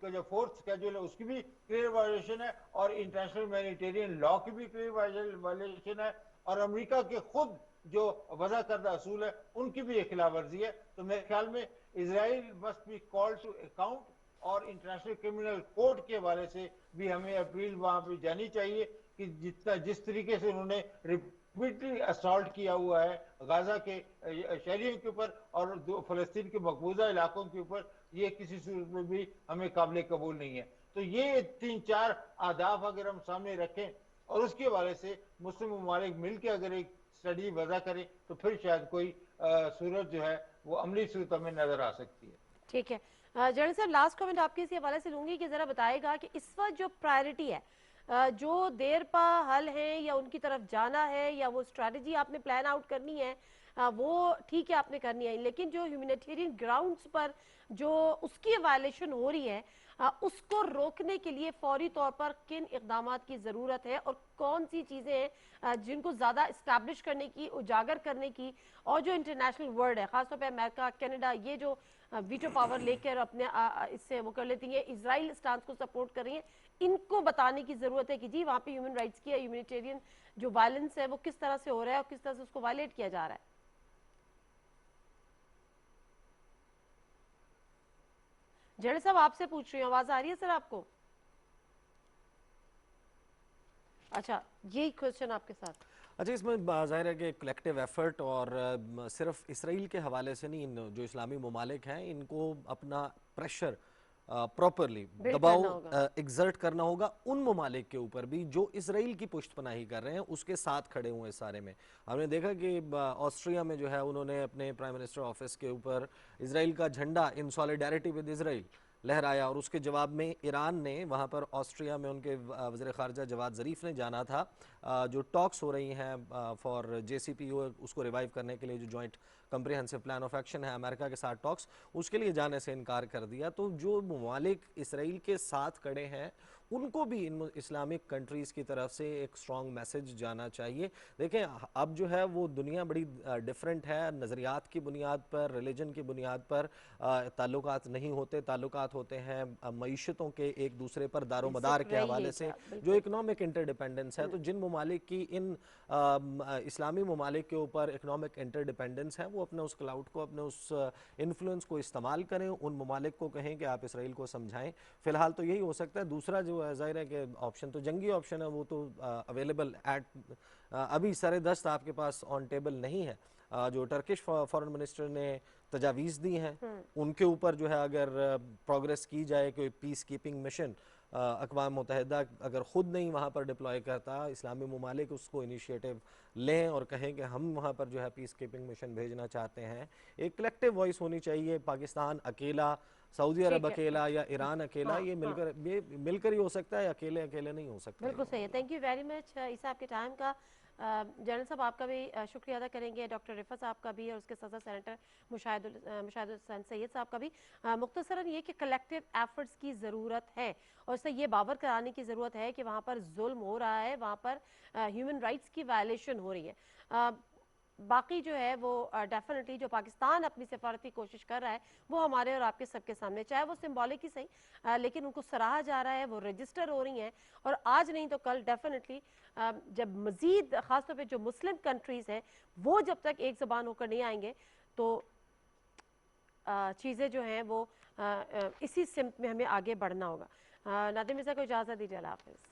C: जो फोर्थ स्केड्यूल है उसकी भी क्लियर वायलेशन है, और इंटरनेशनल ह्यूमैनिटेरियन लॉ की भी क्लियर वायलेशन है, और अमेरिका के खुद जो वजह करदा असूल है उनकी भी खिलाफ वर्जी है। तो मेरे ख्याल में Israel must be called to account, और इंटरनेशनल क्रिमिनल कोर्ट के हवाले से भी हमें अपील वहां पे जानी चाहिए कि जिस तरीके से उन्होंने रिपीटली असॉल्ट किया हुआ है गाजा के शहरियों के ऊपर और फलस्तीन के मकबूजा इलाकों के ऊपर, ये किसी सूरत में भी हमें काबिल कबूल नहीं है। तो ये 3-4 आदाफ अगर हम सामने रखें और उसके हवाले से मुस्लिम ममालिक मिल के अगर एक स्टडी वजह करें, तो फिर शायद कोई सूरत जो है वो अमली सूरत में नजर आ सकती है।
A: ठीक है, जनरल साहब लास्ट कमेंट आपके इसी हवाले से लूंगी कि जरा बताएगा कि इस वक्त जो प्रायोरिटी है, जो देर पा हल है या उनकी तरफ जाना है या वो स्ट्रैटेजी आपने प्लान आउट करनी है, वो ठीक है आपने करनी है, लेकिन जो ह्यूमैनिटेरियन ग्राउंड्स पर जो उसकी वायलेशन हो रही है उसको रोकने के लिए फौरी तौर पर किन इक़दामात की ज़रूरत है और कौन सी चीज़ें हैं जिनको ज़्यादा इस्टेब्लिश करने की, उजागर करने की, और जो इंटरनेशनल वर्ल्ड है खासतौर पर अमेरिका, कनाडा, ये जो वीटो पावर लेकर अपने इससे वो कर लेती है, इजराइल स्टांस को सपोर्ट कर रही है, इनको बताने की ज़रूरत है कि जी वहाँ पे ह्यूमन राइट्स की, ह्यूमैनिटेरियन जो वायलेंस है वो किस तरह से हो रहा है और किस तरह से उसको वायलेट किया जा रहा है। जड़े साहब आपसे पूछ रही हूँ, आवाज आ रही है सर आपको? अच्छा, यही क्वेश्चन आपके साथ।
D: अच्छा, इसमें ज़ाहिर है कि कलेक्टिव एफर्ट और सिर्फ इसराइल के हवाले से नहीं, जो इस्लामी ममालिक हैं इनको अपना प्रेशर प्रॉपरली दबाव एग्जर्ट करना होगा उन ममालिक के ऊपर भी जो इसराइल की पुष्टपनाही कर रहे हैं, उसके साथ खड़े हुए हैं सारे में। हमने देखा कि ऑस्ट्रिया में जो है उन्होंने अपने प्राइम मिनिस्टर ऑफिस के ऊपर इसराइल का झंडा इन सॉलिडारिटी विद इसराइल लहराया, और उसके जवाब में ईरान ने वहाँ पर ऑस्ट्रिया में उनके वज़ीर ख़ारजा जवाद ज़रीफ़ ने जाना था, जो टॉक्स हो रही हैं फॉर JCPOA उसको रिवाइव करने के लिए, जो joint comprehensive plan of action है अमेरिका के साथ टॉक्स, उसके लिए जाने से इनकार कर दिया। तो जो ममालिक इसराइल के साथ खड़े हैं उनको भी इन इस्लामिक कंट्रीज़ की तरफ से एक स्ट्रॉन्ग मैसेज जाना चाहिए। देखें, अब जो है वो दुनिया बड़ी डिफरेंट है, नज़रियात की बुनियाद पर, रिलीजन की बुनियाद पर ताल्लुकात नहीं होते, ताल्लुकात होते हैं मईशतों के एक दूसरे पर दारोमदार के हवाले से, जो इकनॉमिक इंटरडिपेंडेंस है। तो जिन ममालिक की इन इस्लामी ममालिक के ऊपर इकनॉमिक इंटरडिपेंडेंस है, वो अपने उस क्लाउड को, अपने उस इन्फ्लुएंस को इस्तेमाल करें, उन ममालिक को कहें कि आप इसराइल को समझाएं। फ़िलहाल तो यही हो सकता है। दूसरा जो ज़ाहिर है कि ऑप्शन तो जंगी ऑप्शन है, वो तो अवेलेबल एट अभी सरे दस्त आपके पास ऑन टेबल नहीं है। जो टर्किश फॉरेन मिनिस्टर ने तजावीज़ दी हैं उनके ऊपर जो है अगर प्रोग्रेस की जाए, कोई पीस कीपिंग मिशन अक़वाम मुत्तहिदा अगर ख़ुद नहीं वहाँ पर डिप्लॉय करता, इस्लामी ममालिक उसको इनिशिएटिव लें और कहें कि हम वहाँ पर जो है पीस कीपिंग मिशन भेजना चाहते हैं। एक कलेक्टिव वॉइस होनी चाहिए। पाकिस्तान अकेला, सऊदी अरब अकेला या ईरान अकेला, ये मिलकर ही हो सकता है, अकेले अकेले नहीं हो सकता।
A: बिल्कुल सही है। थैंक यू वेरी मच ईसा, आपके टाइम का। जनरल साहब आपका भी शुक्रिया अदा करेंगे, डॉक्टर रिफा साहब का भी, और उसके साथ साथ सेनेटर मुशाहिद हुसैन सैयद साहब का भी। मुख्तसरन ये कि कलेक्टिव एफर्ट्स की ज़रूरत है और इससे ये बावर कराने की ज़रूरत है कि वहाँ पर जुल्म हो रहा है, वहाँ पर ह्यूमन राइट्स की वायलेशन हो रही है। बाकी जो है वो डेफिनेटली जो पाकिस्तान अपनी सिफारती कोशिश कर रहा है वो हमारे और आपके सबके सामने, चाहे वो सिंबॉलिक ही सही, लेकिन उनको सराहा जा रहा है, वो रजिस्टर हो रही हैं, और आज नहीं तो कल डेफिनेटली जब मजीद खासतौर पे जो मुस्लिम कंट्रीज़ हैं वो जब तक एक ज़बान होकर नहीं आएंगे तो चीज़ें जो हैं वो इसी सिमत में हमें आगे बढ़ना होगा। नादिम मिर्ज़ा को इजाज़त दीजिए, अल्लाह हाफ़िज़।